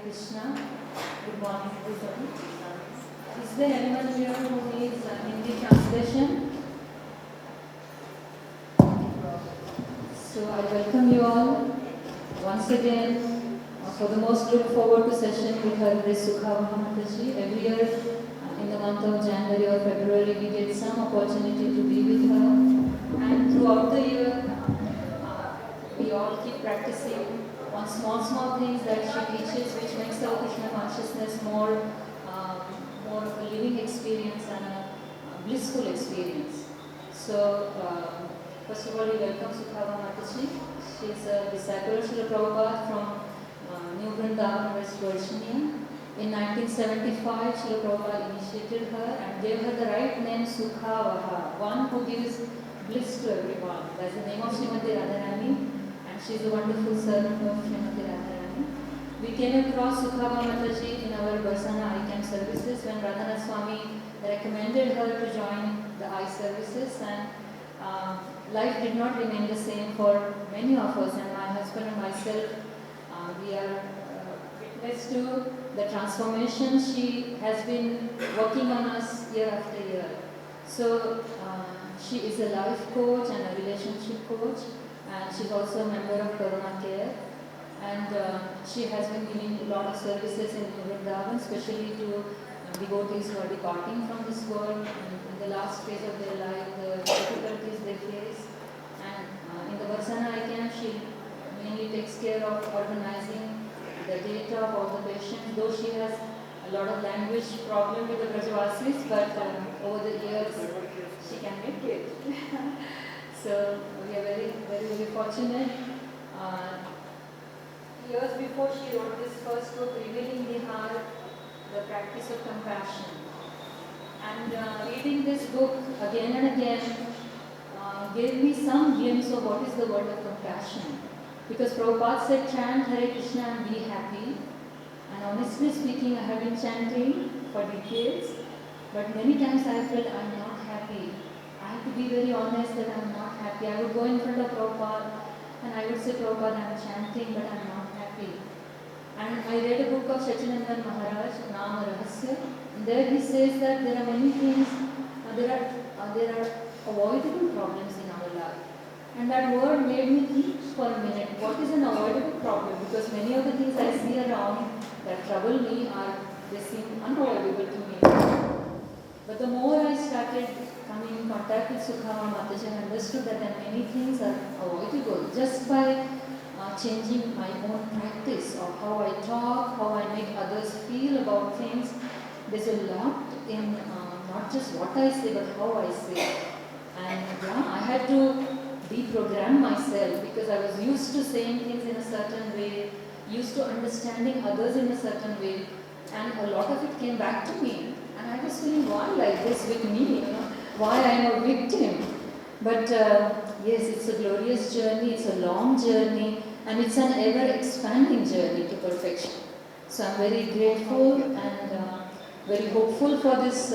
Krishna. Good morning, everybody. Is there anyone here who needs Hindi translation? So I welcome you all once again for the most look forward to session with her Sukavaha Mataji. Every year in the month of January or February we get some opportunity to be with her, and throughout the year we all keep practicing on small things that she teaches, which makes our Krishna consciousness more of a living experience and a blissful experience. So, first of all, we welcome Sukavaha Mataji. She is a disciple of Srila Prabhupada from New Vrindavan, West Virginia. In 1975, Srila Prabhupada initiated her and gave her the right name Sukavaha, one who gives bliss to everyone. That's the name of Srimati Radharani. She is a wonderful servant of Srimati Radharani. We came across Sukavaha Mataji in our Barsana ICAM services when Radhanath Swami recommended her to join the I services, and life did not remain the same for many of us, and my husband and myself, we are witness to the transformation she has been working on us year after year. So she is a life coach and a relationship coach, and she's also a member of Corona Care, and she has been giving a lot of services in Vrindavan, especially to devotees who are departing from this world in the last phase of their life, the difficulties they face. And in the Varsana ICAM, she mainly takes care of organizing the data of all the patients, though she has a lot of language problem with the Brajavasis, but over the years she can make it. So we are very fortunate. Years before she wrote this first book, Revealing the Heart, the Practice of Compassion. And reading this book again and again gave me some glimpse of what is the word of compassion. Because Prabhupada said, chant Hare Krishna and be happy. And honestly speaking, I have been chanting for decades, but many times I felt I'm not happy. I have to be very honest that I'm not happy. I would go in front of Prabhupada and I would say, Prabhupada, I'm chanting, but I'm not happy. And I read a book of Sachinandan Maharaj, Nama Rahasya. There he says that there are many things, there are avoidable problems in our life. And that word made me think for a minute, what is an avoidable problem? Because many of the things I see around that trouble me they seem unavoidable to me. But the more I started coming in contact with Sukavaha Mataji, I understood that many things are avoidable just by changing my own practice of how I talk, how I make others feel about things. There's a lot in not just what I say, but how I say. And I had to deprogram myself because I was used to saying things in a certain way, used to understanding others in a certain way, and a lot of it came back to me. And I was feeling, why like this with me? Why I am a victim? But yes, it's a glorious journey, it's a long journey, and it's an ever-expanding journey to perfection. So I'm very grateful and very hopeful for this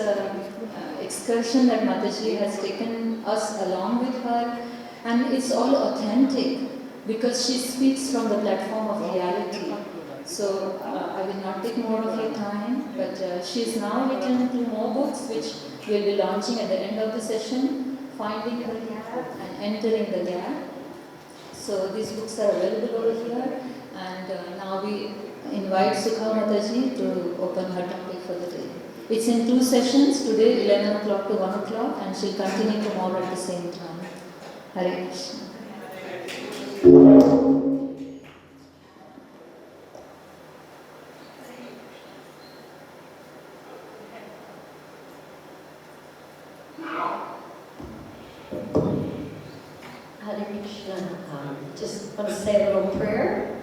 excursion that Mataji has taken us along with her. And it's all authentic because she speaks from the platform of reality. So I will not take more of your time, but she is now written 2 more books which we'll be launching at the end of the session, Finding the Gap and Entering the Gap. So these books are available over here, and now we invite Sukavaha Mataji to open her topic for the day. It's in 2 sessions, today 11 o'clock to 1 o'clock, and she'll continue tomorrow at the same time. Hare Krishna. Hare Krishna. Just want to say a little prayer.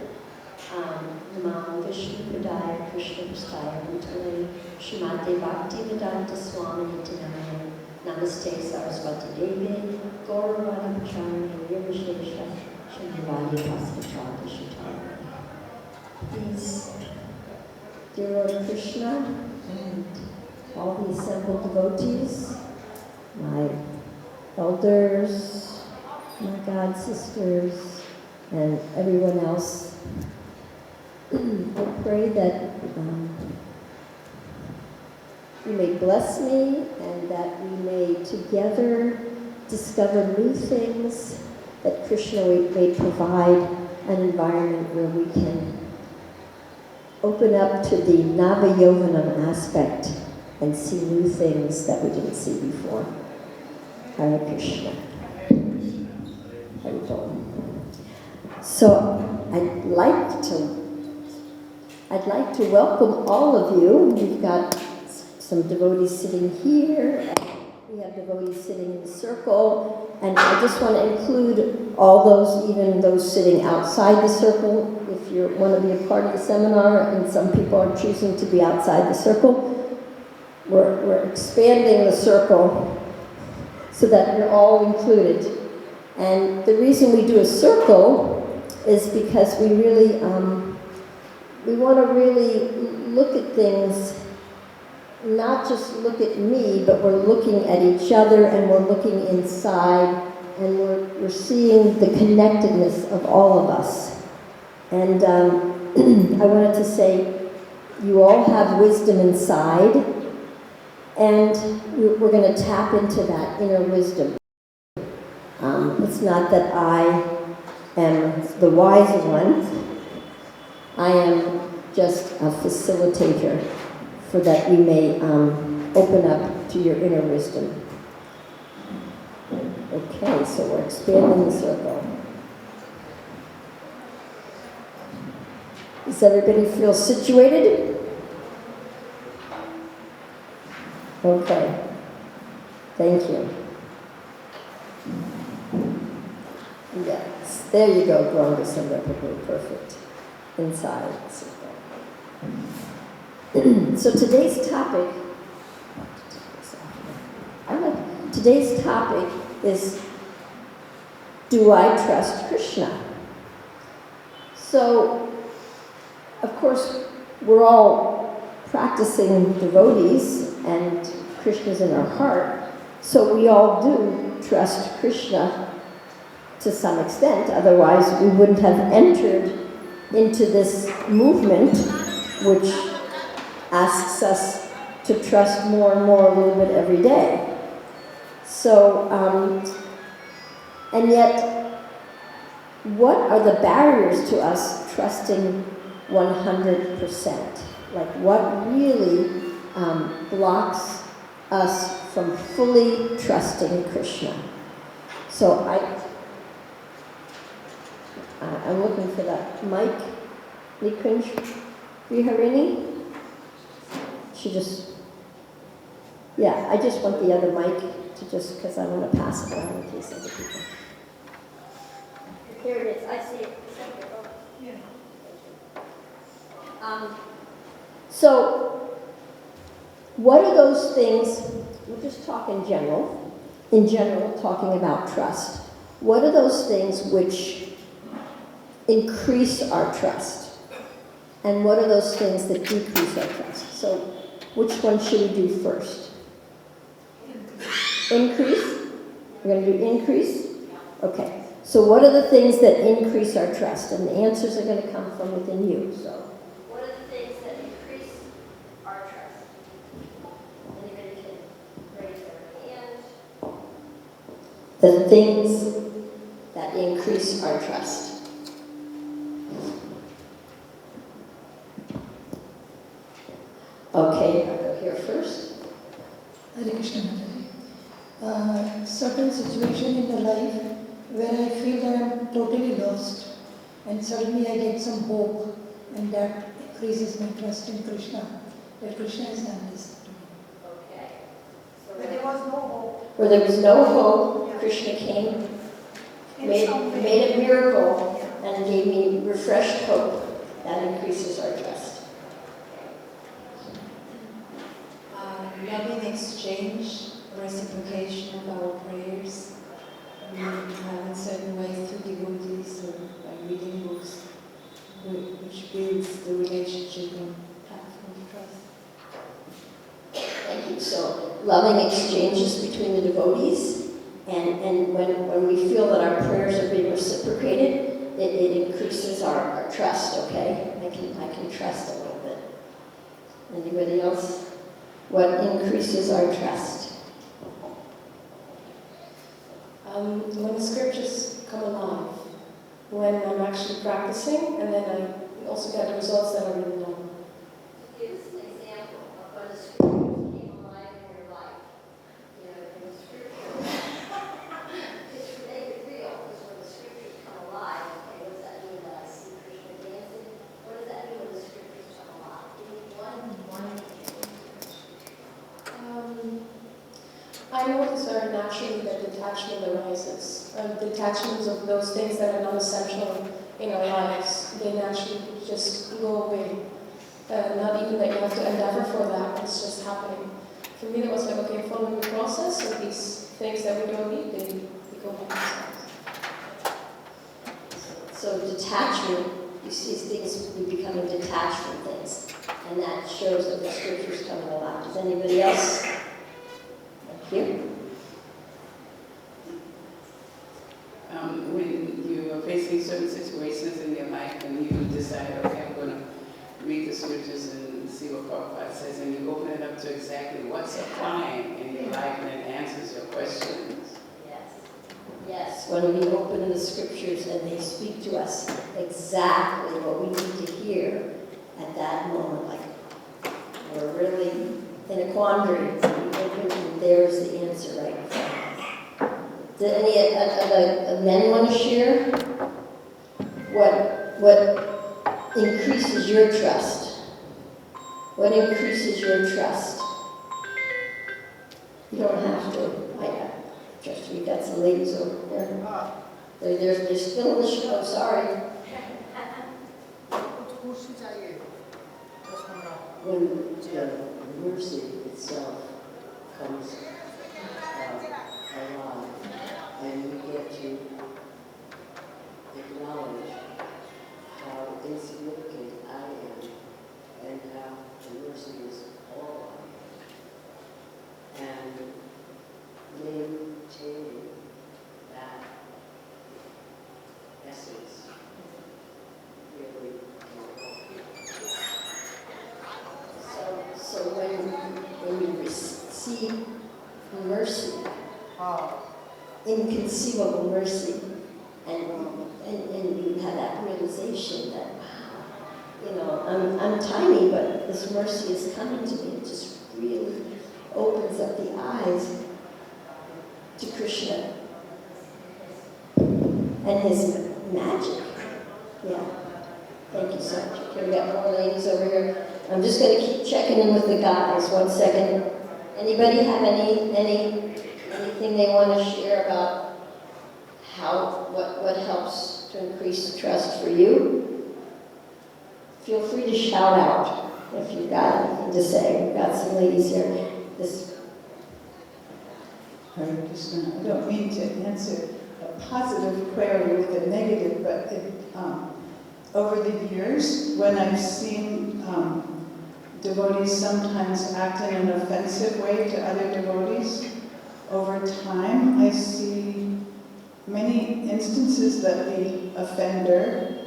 Namo Vishnu Padaya Krishna Prasthaya Bhutale Srimate Bhakti-Vedanta Swami Nityanaya Namaste Saraswati Devi Gauravani Pacharani Nirvishesha Shantivadi Paskachada Shatara. Please, dear Lord Krishna and all the assembled devotees, my elders, my god sisters, and everyone else, I pray that you may bless me and that we may together discover new things, that Krishna may provide an environment where we can open up to the Nava-Yovanam aspect and see new things that we didn't see before. Hare Krishna. Hare Krishna. So I'd like to welcome all of you. We've got some devotees sitting here. We have devotees sitting in a circle. And I just want to include all those, even those sitting outside the circle, if you want to be a part of the seminar, and some people are choosing to be outside the circle. We're expanding the circle so that you're all included. And the reason we do a circle is because we really, we want to really look at things, not just look at me, but we're looking at each other and we're looking inside and we're seeing the connectedness of all of us. And I wanted to say, you all have wisdom inside, and we're going to tap into that inner wisdom. It's not that I am the wise one. I am just a facilitator for that we may open up to your inner wisdom. Okay, so we're expanding the circle. Does everybody feel situated? Okay. Thank you. Yes, there you go, Granga Samrapaguru, perfect. Inside the circle. So today's topic is, do I trust Krishna? So, of course, we're all practicing devotees and Krishna's in our heart, so we all do trust Krishna to some extent, otherwise we wouldn't have entered into this movement which asks us to trust more and more a little bit every day. So, and yet, what are the barriers to us trusting 100%? Like, what really blocks us from fully trusting Krishna? So I'm looking for that mic. Nikunj Viharini? She just, yeah, I just want the other mic to just, because I want to pass it around in case other people. Here it is, I see it. So, what are those things, we'll just talk in general, talking about trust. What are those things which increase our trust? And what are those things that decrease our trust? So, which one should we do first? Increase? We're going to do increase? Okay. So what are the things that increase our trust? And the answers are going to come from within you. So, what are the things that increase our trust? Anybody can raise their hand. The things that increase our trust. Okay, I'll go here first. Hare Krishna Mataji. Certain situation in the life where I feel that I'm totally lost, and suddenly I get some hope, and that increases my trust in Krishna, that Krishna has done this to me. Okay. So Where there was no hope. where there was no hope, Krishna came, made a miracle, and gave me refreshed hope. That increases our trust. Loving exchange, reciprocation of our prayers. We have in certain ways through devotees or by reading books, which builds the relationship and platform of trust. Thank you. So, loving exchanges between the devotees, and when we feel that our prayers are being reciprocated, it increases our trust, okay? I can trust a little bit. Anybody else? What increases our trust? When the scriptures come alive, when I'm actually practicing, and then I also get the results that I really know. Give us an example of when the scriptures came alive in your life. You know, in the scripture, it's make it real, because when the scriptures come alive, okay, what does that mean that I see Krishna dancing? What does that mean when the scriptures come alive? Give me one example. I notice very naturally that detachment arises. Detachments of those things that are not essential in our lives, they naturally just go away. Not even that you have to endeavor for that, it's just happening. For me, that was like, okay, following the process, so these things that we don't need, they go by themselves. So detachment, you see things, we becoming detached from things, and that shows that the scriptures coming alive. Does anybody else? Thank you. When you are facing certain situations in your life and you decide, okay, I'm going to read the scriptures and see what Prabhupada says, and you open it up to exactly what's applying in your life and it answers your questions. Yes, when we open the scriptures and they speak to us exactly what we need to hear at that moment, like we're really in a quandary, we open and there's the answer right in front of us. Did any of men want to share what increases your trust? What increases your trust? You don't have to. Just, we got some ladies over there. They're still in the show, sorry. When the mercy itself comes alive, and we get to acknowledge how insignificant I am and how the mercy is all I am. And maintaining that essence really So when we receive mercy, inconceivable mercy, and you have that realization that, wow, you know, I'm tiny, but this mercy is coming to me. It just really opens up the eyes to Krishna and his magic. Yeah. Thank you so much. Okay, we got more ladies over here. I'm just going to keep checking in with the guys. 1 second. Anybody have anything they want to share about what helps to increase trust for you? Feel free to shout out if you've got anything to say. We've got some ladies here. Hare Krishna. I don't mean to answer a positive query with a negative, but over the years, when I've seen devotees sometimes act in an offensive way to other devotees, over time I see many instances that the offender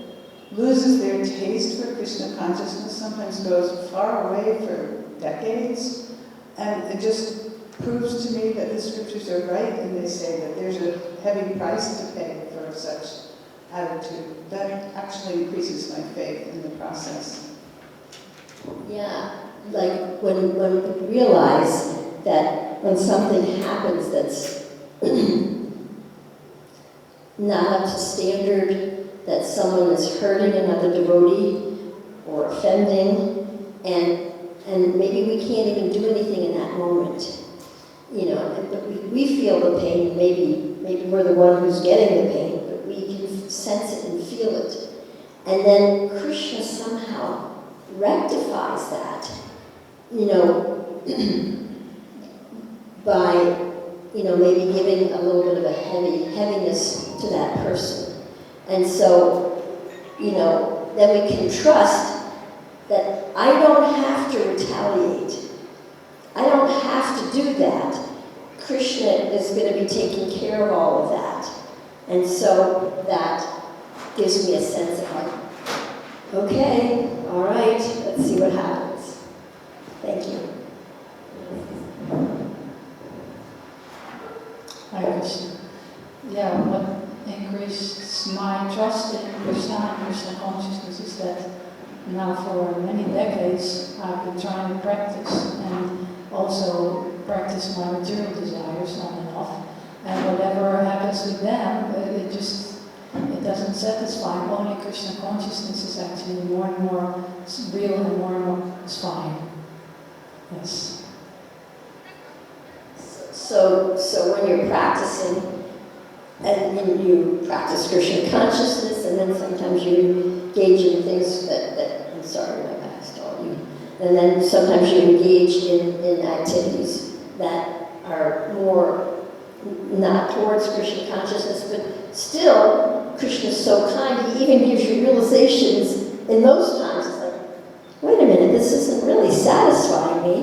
loses their taste for Krishna consciousness, sometimes goes far away for decades, and it just proves to me that the scriptures are right, and they say that there's a heavy price to pay for such attitude. That actually increases my faith in the process. Yeah, like when we realize that when something happens that's not up to standard, that someone is hurting another devotee or offending, and maybe we can't even do anything in that moment. You know, but we feel the pain, maybe we're the one who's getting the pain, but we can sense it and feel it. And then Krishna somehow rectifies that, you know, by, you know, maybe giving a little bit of a heaviness to that person. And so, you know, then we can trust that I don't have to retaliate. I don't have to do that. Krishna is going to be taking care of all of that. And so that gives me a sense of like, okay, all right, let's see what happens. Thank you. Hi, Krishna. Yeah, what increased my trust in Krishna and Krishna consciousness is that now for many decades I've been trying to practice and also practice my material desires on and off. And whatever happens with them, it doesn't satisfy. Only Krishna consciousness is actually more and more real and more satisfying. Yes. So when you're practicing, and you practice Krishna consciousness, and then sometimes you engage in things that I'm sorry, my past all you. And then sometimes you engage in activities that are more not towards Krishna consciousness, but still, Krishna's so kind, he even gives you realizations in those times. It's like, wait a minute, this isn't really satisfying me.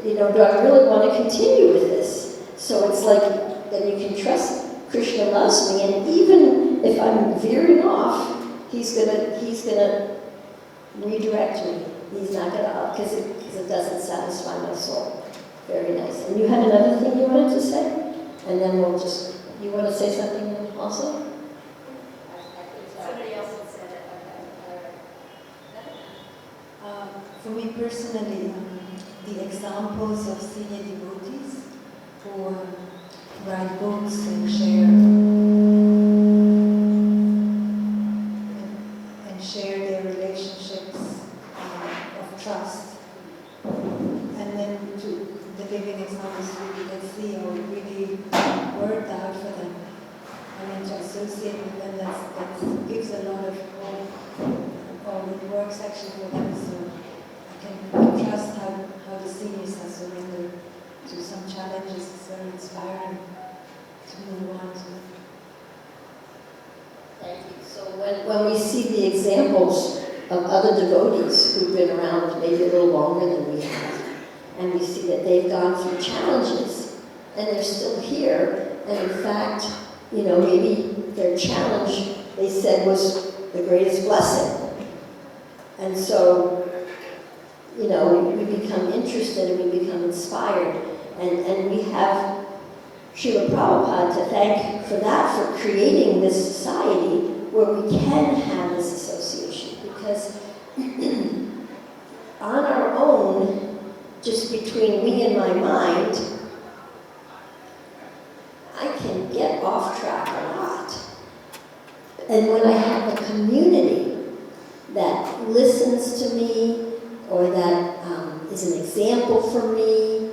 You know, do I really want to continue with this? So it's like, then you can trust Krishna loves me, and even if I'm veering off, he's gonna redirect me. He's not gonna, because it doesn't satisfy my soul. Very nice. And you had another thing you wanted to say? And then we'll just, you want to say something also? Somebody else had said it. For me personally, the examples of senior devotees who write books and share their relationships of trust, and then the living examples we can see how it really worked out for them. I mean, to associate with them, that gives a lot of hope, or it works actually for them. So I can trust how the seniors have surrendered to some challenges. It's very inspiring to move on to. Thank you. So when we see the examples of other devotees who've been around maybe a little longer than we have, and we see that they've gone through challenges, and they're still here, and in fact, you know, maybe their challenge, they said, was the greatest blessing. And so, you know, we become interested and we become inspired, and we have Srila Prabhupada to thank for that, for creating this society where we can have this association, because on our own, just between me and my mind, I can get off track a lot. And when I have a community that listens to me, or that is an example for me,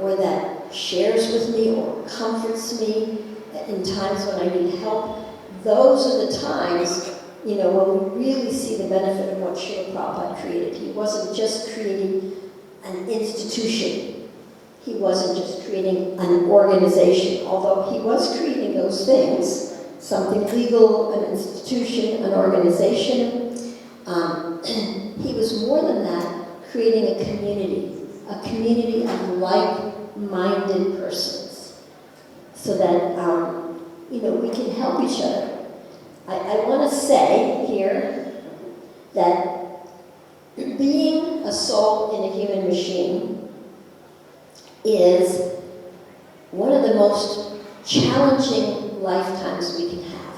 or that shares with me or comforts me in times when I need help, those are the times, you know, when we really see the benefit of what Srila Prabhupada created. He wasn't just creating an institution. He wasn't just creating an organization, although he was creating those things, something legal, an institution, an organization. He was more than that, creating a community of like-minded persons, so that, you know, we can help each other. I want to say here that being a soul in a human machine is one of the most challenging lifetimes we can have.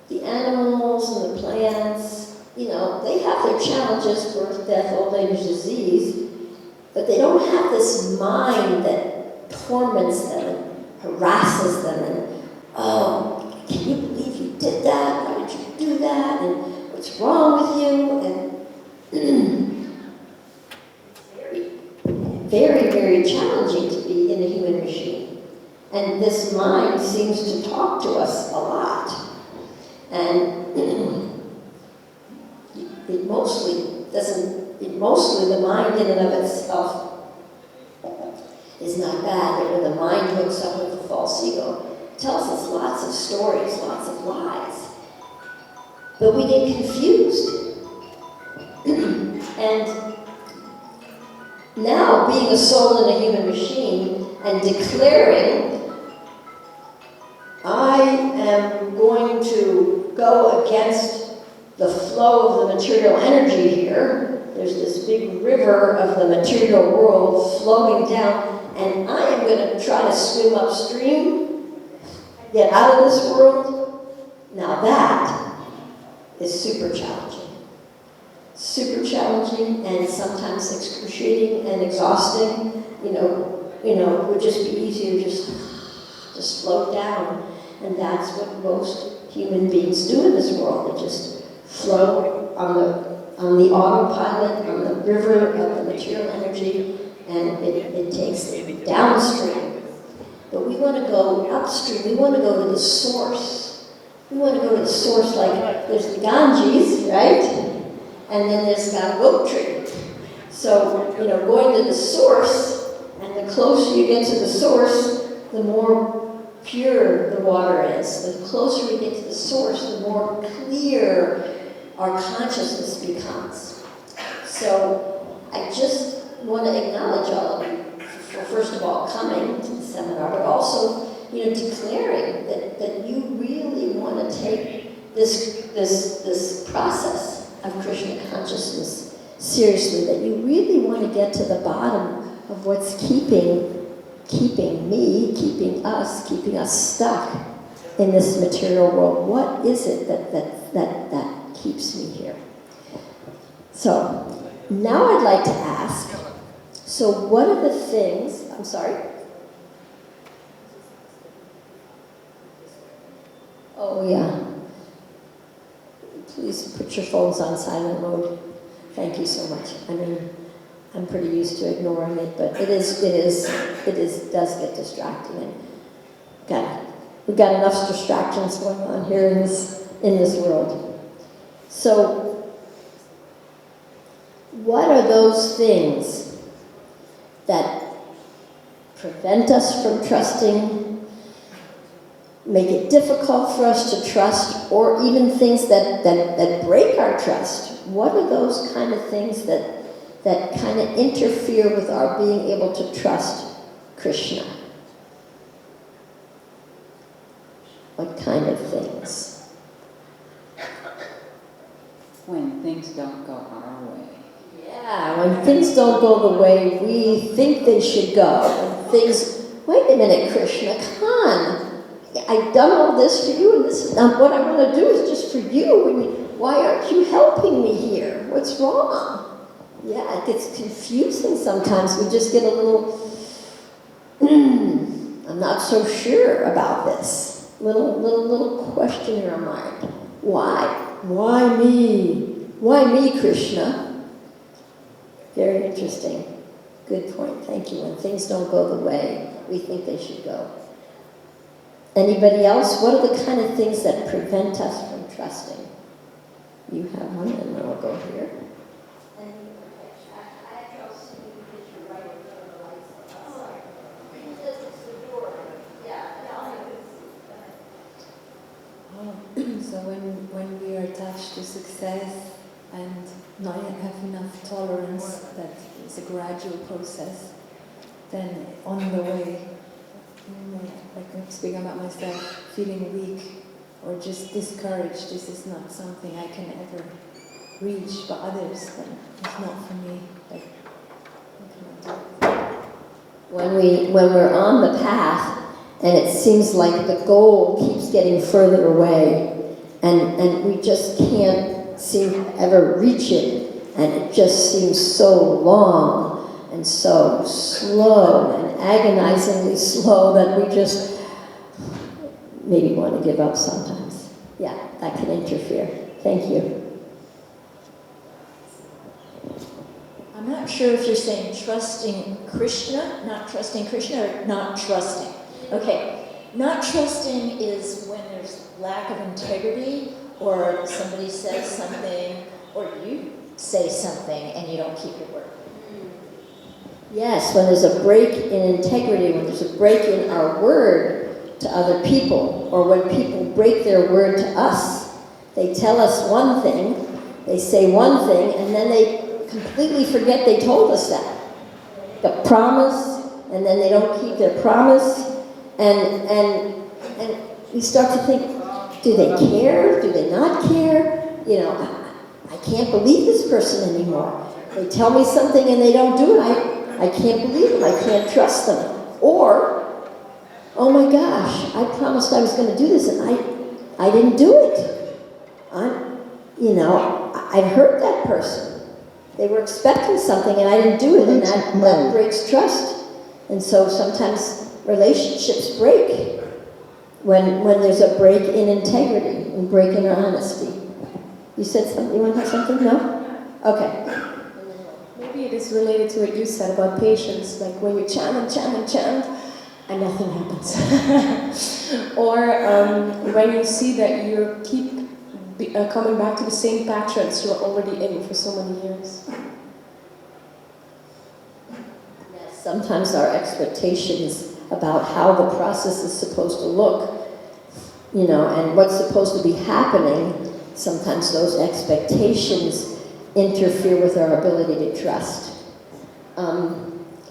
The animals and the plants, you know, they have their challenges, birth, death, old age, disease, but they don't have this mind that torments them and harasses them and, oh, can you believe you did that? Why did you do that? And what's wrong with you? And it's very, very challenging to be in a human machine. And this mind seems to talk to us a lot. And it mostly the mind in and of itself is not bad, but when the mind hooks up with the false ego, it tells us lots of stories, lots of lies. But we get confused. And now, being a soul in a human machine and declaring, I am going to go against the flow of the material energy here. There's this big river of the material world flowing down, and I am going to try to swim upstream, get out of this world. Now that is super challenging. Super challenging and sometimes excruciating and exhausting. It would just be easier just float down. And that's what most human beings do in this world. They just float on the autopilot, on the river of the material energy, and it takes it downstream. But we want to go upstream. We want to go to the source. We want to go to the source, like there's the Ganges, right? And then there's Gangotri. So, going to the source, and the closer you get to the source, the more pure the water is. The closer we get to the source, the more clear our consciousness becomes. So, I just want to acknowledge all of you for, first of all, coming to the seminar, but also, declaring that you really want to take this process of Krishna consciousness seriously, that you really want to get to the bottom of what's keeping us stuck in this material world. What is it that keeps me here? So now I'd like to ask, so what are the things, I'm sorry? Oh yeah. Please put your phones on silent mode. Thank you so much. I mean, I'm pretty used to ignoring it, but it does get distracting. And we've got enough distractions going on here in this world. So, what are those things that prevent us from trusting, make it difficult for us to trust, or even things that break our trust? What are those kind of things that kind of interfere with our being able to trust Krishna? What kind of things? When things don't go our way. Yeah, when things don't go the way we think they should go. Wait a minute, Krishna, come on. I've done all this for you, and this is not what I want to do is just for you. And why aren't you helping me here? What's wrong? Yeah, it gets confusing sometimes. We just get a little, I'm not so sure about this. Little question in our mind. Why? Why me? Why me, Krishna? Very interesting. Good point. Thank you. When things don't go the way we think they should go. Anybody else? What are the kind of things that prevent us from trusting? You have one, and then I'll go here. So when we are attached to success and not have enough tolerance, that is a gradual process, then on the way, like I'm speaking about myself, feeling weak or just discouraged, this is not something I can ever reach, but others, then it's not for me. Like, what can I do? When we're on the path and it seems like the goal keeps getting further away, and we just can't seem to ever reach it, and it just seems so long and so slow and agonizingly slow that we just maybe want to give up sometimes. Yeah, that can interfere. Thank you. I'm not sure if you're saying trusting Krishna, not trusting Krishna, or not trusting. Okay, not trusting is when there's lack of integrity, or somebody says something, Or you say something and you don't keep your word. Yes, when there's a break in integrity, when there's a break in our word to other people, or when people break their word to us, they tell us one thing, they say one thing, and then they completely forget they told us that. The promise, and then they don't keep their promise, and we start to think, do they care? Do they not care? You know, I can't believe this person anymore. They tell me something and they don't do it. I can't believe them. I can't trust them. Or, oh my gosh, I promised I was going to do this and I didn't do it. I've hurt that person. They were expecting something and I didn't do it, and that breaks trust. And so sometimes relationships break when there's a break in integrity and break in honesty. You said something? You want to have something? No? Okay. Maybe it is related to what you said about patience, like when you chant and chant and chant, and nothing happens. Or when you see that you keep coming back to the same patterns you're already in for so many years. Yes, sometimes our expectations about how the process is supposed to look, and what's supposed to be happening, sometimes those expectations interfere with our ability to trust.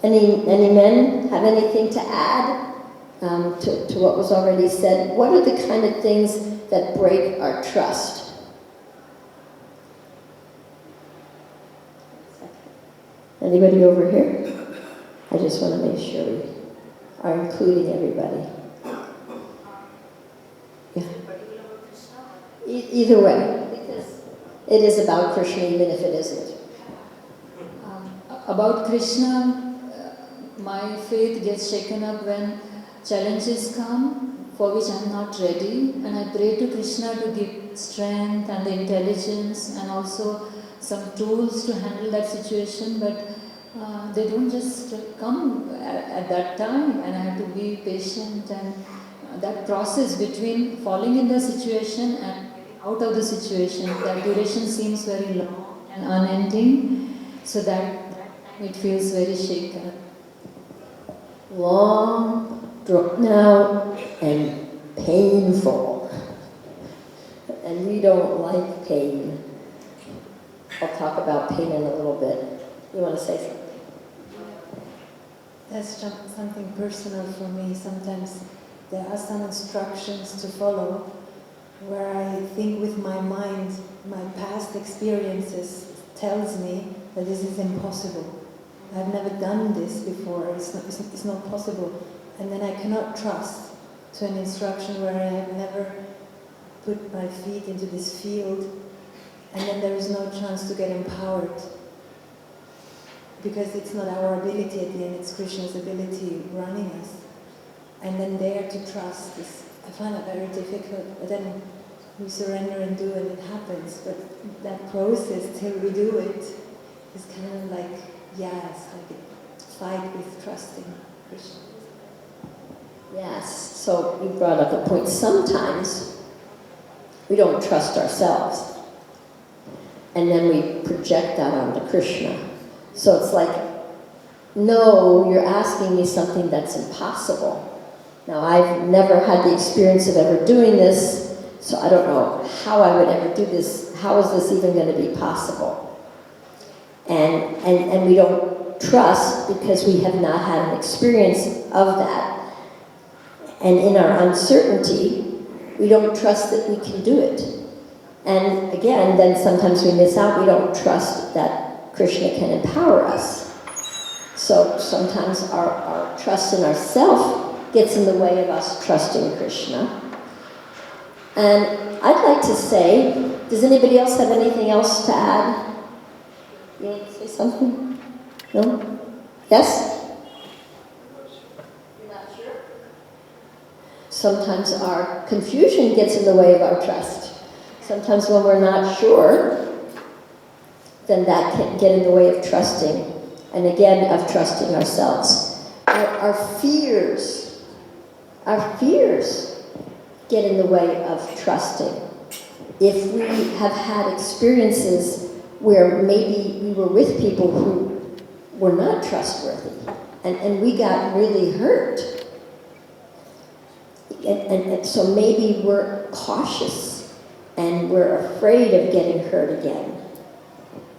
Any men have anything to add to what was already said? What are the kind of things that break our trust? Anybody over here? I just want to make sure we are including everybody. Yeah. Either way, because it is about Krishna, even if it isn't. About Krishna, my faith gets shaken up when challenges come for which I am not ready, and I pray to Krishna to give strength and the intelligence and also some tools to handle that situation, but they don't just come at that time, and I have to be patient, and that process between falling in the situation and getting out of the situation, that duration seems very long and unending, so that it feels very shaken. Long, drawn out, and painful. And we don't like pain. I'll talk about pain in a little bit. You want to say something? That's something personal for me. Sometimes there are some instructions to follow where I think with my mind, my past experiences tells me that this is impossible. I've never done this before, it's not possible. And then I cannot trust to an instruction where I have never put my feet into this field, and then there is no chance to get empowered. Because it's not our ability at the end, it's Krishna's ability running us. And then there to trust is, I find that very difficult, but then we surrender and do and it happens. But that process till we do it is kind of like, it's like a fight with trusting Krishna. Yes, so you brought up a point. Sometimes we don't trust ourselves, and then we project that onto Krishna. So it's like, no, you're asking me something that's impossible. Now, I've never had the experience of ever doing this, so I don't know how I would ever do this. How is this even going to be possible? And we don't trust because we have not had an experience of that. And in our uncertainty, we don't trust that we can do it. And again, then sometimes we miss out. We don't trust that Krishna can empower us. So sometimes our trust in ourselves gets in the way of us trusting Krishna. And I'd like to say, does anybody else have anything else to add? You want to say something? No? Yes? You're not sure? Sometimes our confusion gets in the way of our trust. Sometimes when we're not sure, then that can get in the way of trusting, and again, of trusting ourselves. Our fears get in the way of trusting. If we have had experiences where maybe we were with people who were not trustworthy, and we got really hurt. And so maybe we're cautious and we're afraid of getting hurt again.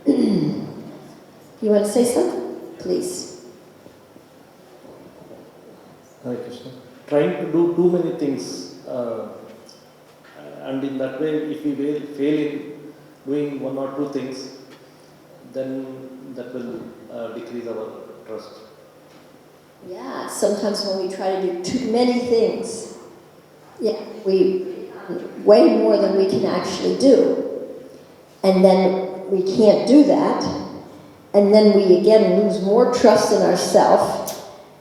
You want to say something? Please. Hare Krishna. Trying to do too many things, and in that way, if we fail in doing one or two things, then that will decrease our trust. Yeah, sometimes when we try to do too many things, we way more than we can actually do. And then we can't do that. And then we again lose more trust in ourselves.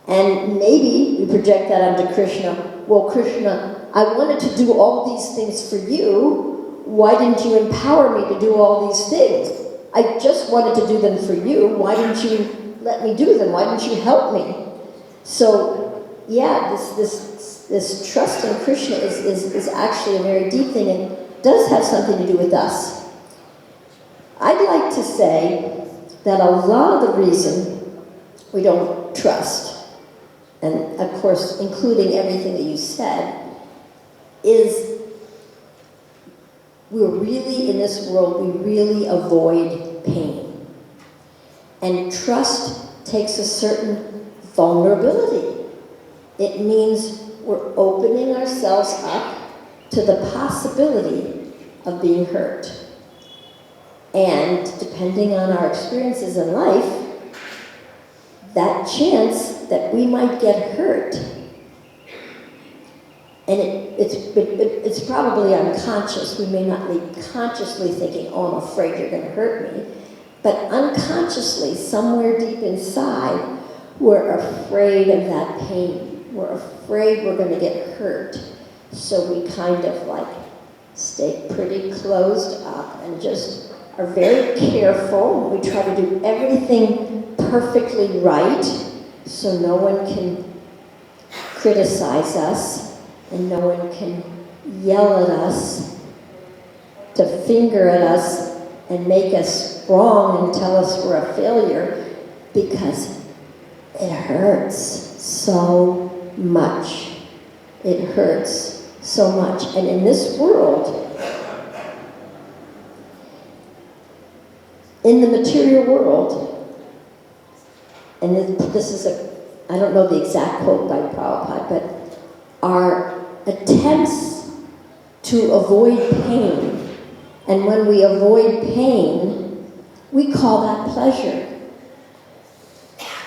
And maybe we project that onto Krishna. Well, Krishna, I wanted to do all these things for you. Why didn't you empower me to do all these things? I just wanted to do them for you. Why didn't you let me do them? Why didn't you help me? So, yeah, this trust in Krishna is actually a very deep thing and does have something to do with us. I'd like to say that a lot of the reason we don't trust, and of course including everything that you said, is we're really, in this world, we really avoid pain. And trust takes a certain vulnerability. It means we're opening ourselves up to the possibility of being hurt. And depending on our experiences in life, that chance that we might get hurt, and it's probably unconscious. We may not be consciously thinking, oh, I'm afraid you're going to hurt me. But unconsciously, somewhere deep inside, we're afraid of that pain. We're afraid we're going to get hurt. So we kind of like stay pretty closed up and just are very careful. We try to do everything perfectly right so no one can criticize us and no one can yell at us, to finger at us and make us wrong and tell us we're a failure, because it hurts so much. It hurts so much. And in this world, in the material world, and this is I don't know the exact quote by Prabhupada, but our attempts to avoid pain, and when we avoid pain, we call that pleasure.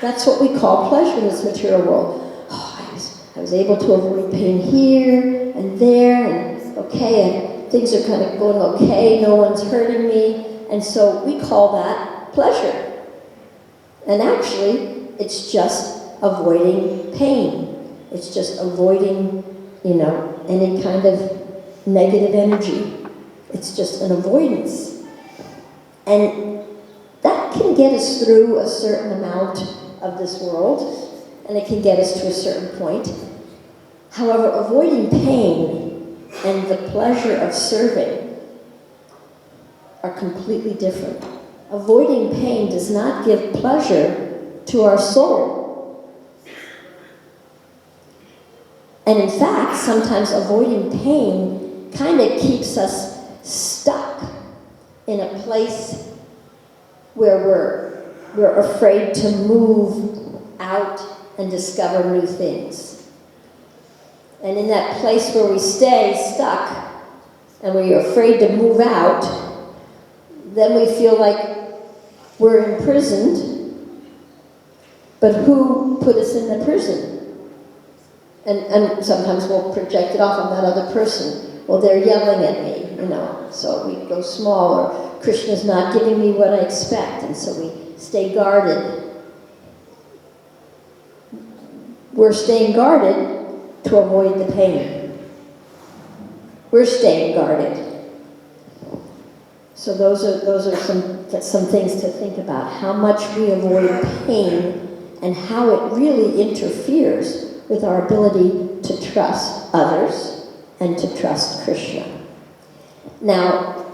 That's what we call pleasure in this material world. Oh, I was able to avoid pain here and there, and okay, and things are kind of going okay, no one's hurting me, and so we call that pleasure. And actually, it's just avoiding pain. It's just avoiding, any kind of negative energy. It's just an avoidance. And that can get us through a certain amount of this world, and it can get us to a certain point. However, avoiding pain and the pleasure of serving are completely different. Avoiding pain does not give pleasure to our soul. And in fact, sometimes avoiding pain kind of keeps us stuck in a place where we're afraid to move out and discover new things. And in that place where we stay stuck and we're afraid to move out, then we feel like we're imprisoned. But who put us in the prison? And sometimes we'll project it off on that other person. Well, they're yelling at me, so we go small, or Krishna's not giving me what I expect, and so we stay guarded. We're staying guarded to avoid the pain. We're staying guarded. So those are some things to think about. How much we avoid pain and how it really interferes with our ability to trust others and to trust Krishna. Now,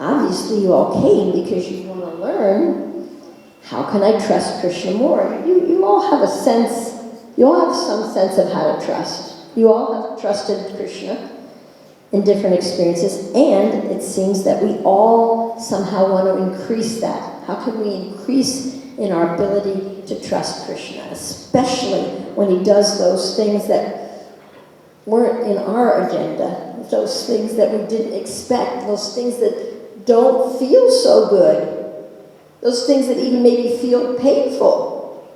obviously you all came because you want to learn, how can I trust Krishna more? You all have a sense, you all have some sense of how to trust. You all have trusted Krishna in different experiences, and it seems that we all somehow want to increase that. How can we increase in our ability to trust Krishna, especially when he does those things that weren't in our agenda, those things that we didn't expect, those things that don't feel so good, those things that even maybe feel painful.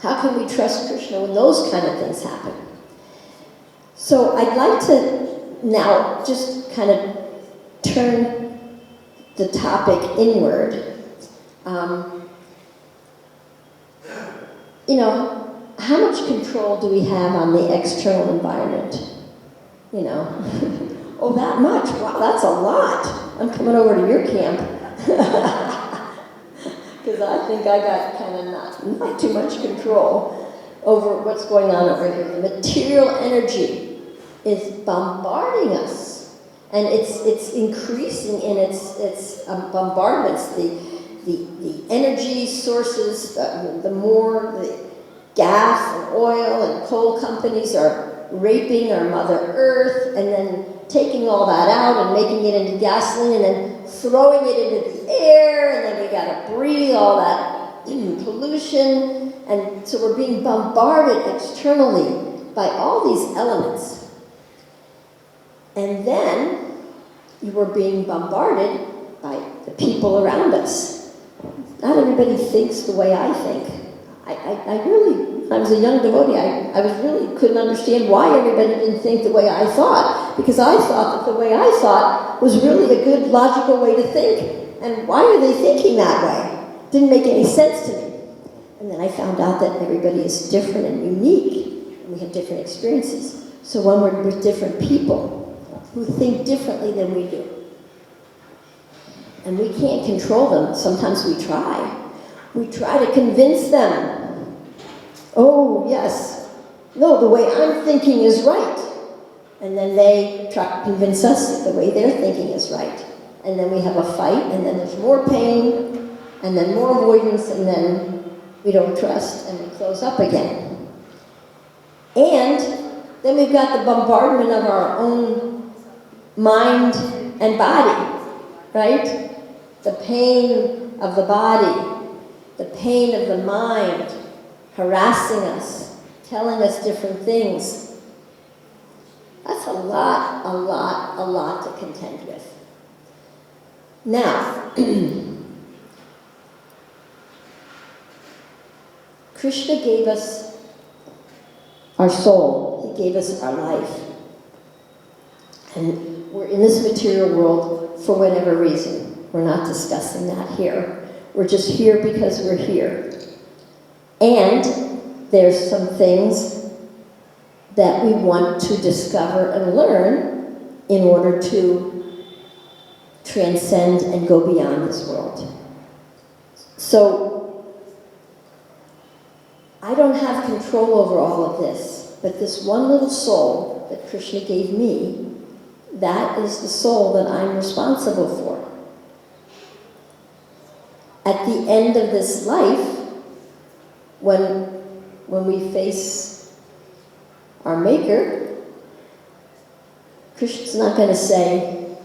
How can we trust Krishna when those kind of things happen? So I'd like to now just kind of turn the topic inward. How much control do we have on the external environment? Oh, that much? Wow, that's a lot. I'm coming over to your camp. Because I think I got kind of not too much control over what's going on over here. The material energy is bombarding us, and it's increasing in its bombardments. The energy sources, the more the gas and oil and coal companies are raping our Mother Earth and then taking all that out and making it into gasoline and then throwing it into the air, and then we got to breathe all that pollution, and so we're being bombarded externally by all these elements. And then we're being bombarded by the people around us. Not everybody thinks the way I think. I really, when I was a young devotee, I really couldn't understand why everybody didn't think the way I thought, because I thought that the way I thought was really a good, logical way to think. And why are they thinking that way? Didn't make any sense to me. And then I found out that everybody is different and unique, and we have different experiences. So when we're with different people who think differently than we do, and we can't control them, sometimes we try. We try to convince them. Oh, yes. No, the way I'm thinking is right. And then they try to convince us that the way they're thinking is right. And then we have a fight, and then there's more pain, and then more avoidance, and then we don't trust, and we close up again. And then we've got the bombardment of our own mind and body, right? The pain of the body, the pain of the mind, harassing us, telling us different things. That's a lot to contend with. Now, Krishna gave us our soul. He gave us our life. And we're in this material world for whatever reason. We're not discussing that here. We're just here because we're here. And there's some things that we want to discover and learn in order to transcend and go beyond this world. So, I don't have control over all of this, but this one little soul that Krishna gave me, that is the soul that I'm responsible for. At the end of this life, when we face our Maker, Krishna's not going to say,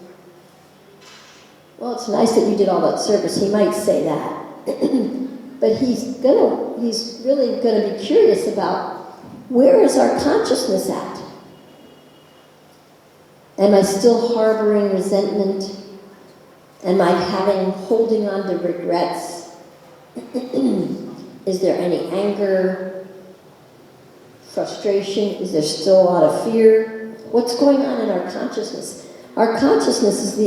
well, it's nice that you did all that service. He might say that. But he's really going to be curious about, where is our consciousness at? Am I still harboring resentment? Am I holding on to regrets? Is there any anger, frustration? Is there still a lot of fear? What's going on in our consciousness? Our consciousness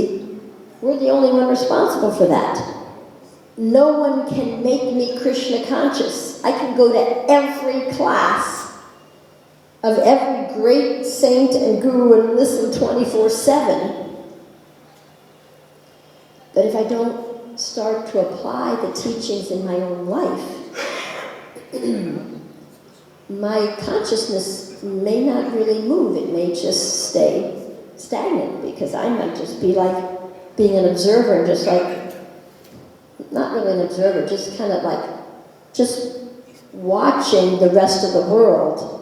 we're the only one responsible for that. No one can make me Krishna conscious. I can go to every class of every great saint and guru and listen 24/7. But if I don't start to apply the teachings in my own life, my consciousness may not really move. It may just stay stagnant, because I might just be like being an observer, just like, not really an observer, just kind of like, just watching the rest of the world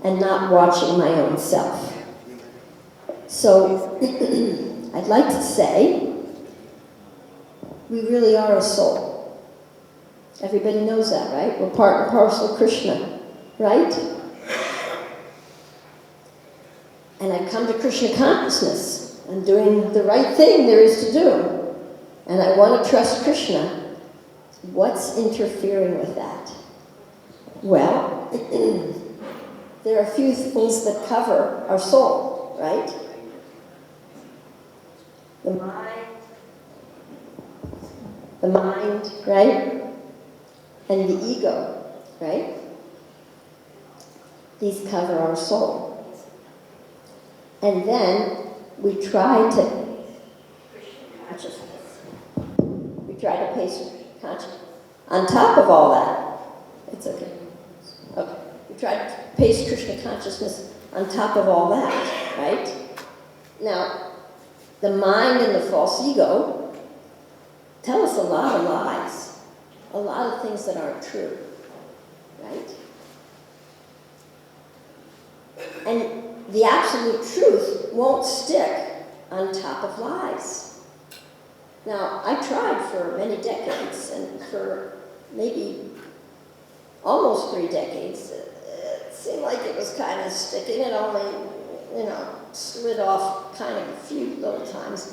and not watching my own self. So, I'd like to say, we really are a soul. Everybody knows that, right? We're part and parcel of Krishna, right? And I've come to Krishna consciousness. I'm doing the right thing there is to do. And I want to trust Krishna. What's interfering with that? Well, there are a few things that cover our soul, right? The mind, right? And the ego, right? These cover our soul. And then we try to consciousness. We try to pace consciousness. On top of all that, it's okay. Okay. We try to pace Krishna consciousness on top of all that, right? Now, the mind and the false ego tell us a lot of lies, a lot of things that aren't true, right? And the absolute truth won't stick on top of lies. Now, I tried for many decades, and for maybe almost 3 decades, it seemed like it was kind of sticking. It only, slid off kind of a few little times,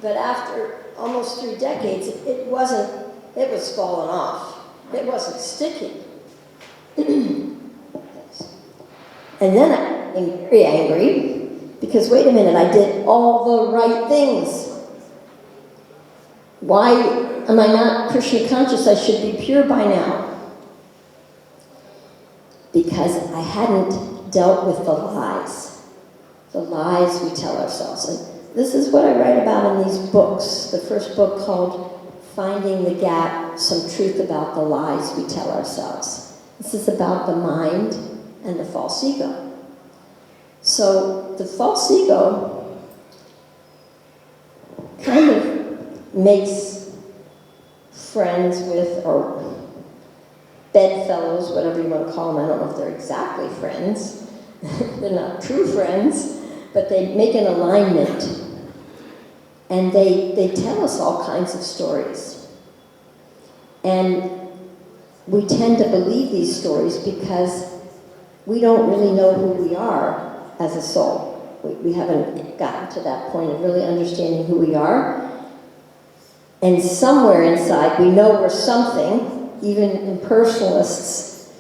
but after almost 3 decades, it was falling off. It wasn't sticking. And then I became very angry, because wait a minute, I did all the right things. Why am I not Krishna conscious? I should be pure by now. Because I hadn't dealt with the lies we tell ourselves. And this is what I write about in these books. The first book called Finding the Gap, Some Truth About the Lies We Tell Ourselves. This is about the mind and the false ego. So the false ego kind of makes friends with, or bedfellows, whatever you want to call them. I don't know if they're exactly friends. They're not true friends, but they make an alignment. And they tell us all kinds of stories. And we tend to believe these stories because we don't really know who we are as a soul. We haven't gotten to that point of really understanding who we are. And somewhere inside, we know we're something. Even impersonalists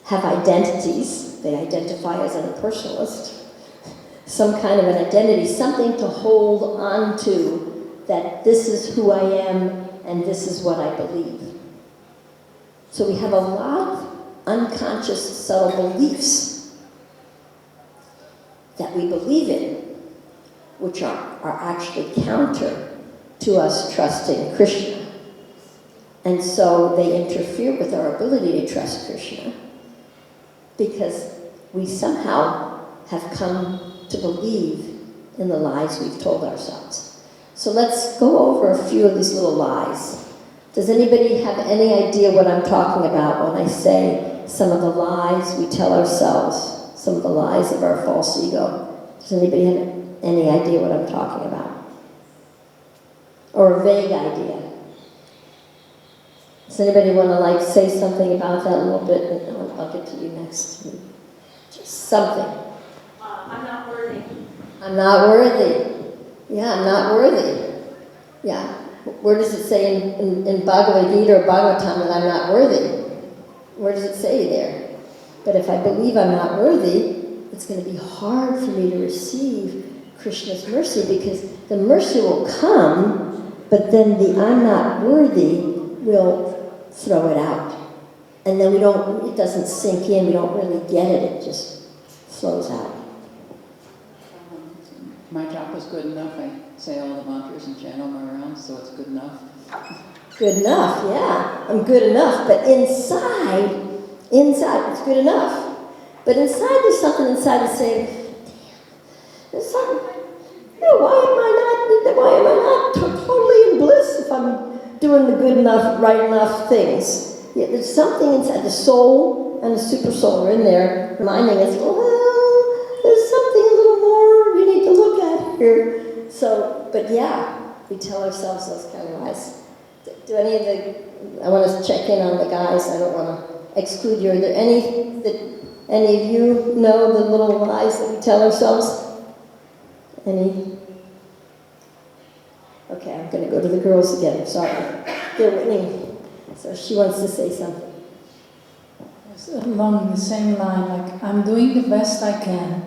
have identities. They identify as an impersonalist. Some kind of an identity, something to hold on to, that this is who I am and this is what I believe. So we have a lot of unconscious, subtle beliefs that we believe in, which are actually counter to us trusting Krishna. And so they interfere with our ability to trust Krishna, because we somehow have come to believe in the lies we've told ourselves. So let's go over a few of these little lies. Does anybody have any idea what I'm talking about when I say some of the lies we tell ourselves, some of the lies of our false ego? Does anybody have any idea what I'm talking about? Or a vague idea? Does anybody want to say something about that a little bit? I'll get to you next. Just something. I'm not worthy. I'm not worthy. Yeah, I'm not worthy. Yeah. Where does it say in Bhagavad-Gita or Bhagavatam that I'm not worthy? Where does it say there? But if I believe I'm not worthy, it's going to be hard for me to receive Krishna's mercy, because the mercy will come, but then the I'm not worthy will throw it out. And then it doesn't sink in, we don't really get it, it just flows out. My job is good enough. I say all the mantras and chant all my rounds, so it's good enough. Good enough, yeah. I'm good enough. But inside, it's good enough. But inside, there's something inside that's saying, damn, there's something, why am I not doing the good enough, right enough things. Yeah, there's something inside the soul and the super soul are in there reminding us, well, there's something a little more you need to look at here. So, but yeah, we tell ourselves those kind of lies. Do any of the, I want to check in on the guys, I don't want to exclude you. Are there any of you know the little lies that we tell ourselves? Any? Okay, I'm going to go to the girls again. Sorry. They're winning. So she wants to say something. Yes, along the same line, like, I'm doing the best I can.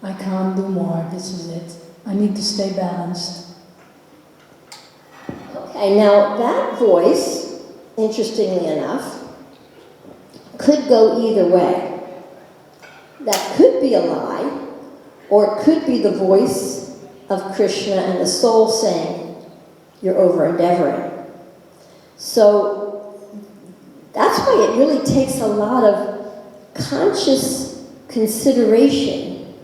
I can't do more. This is it. I need to stay balanced. Okay, now that voice, interestingly enough, could go either way. That could be a lie, or it could be the voice of Krishna and the soul saying, you're over-endeavoring. So that's why it really takes a lot of conscious consideration.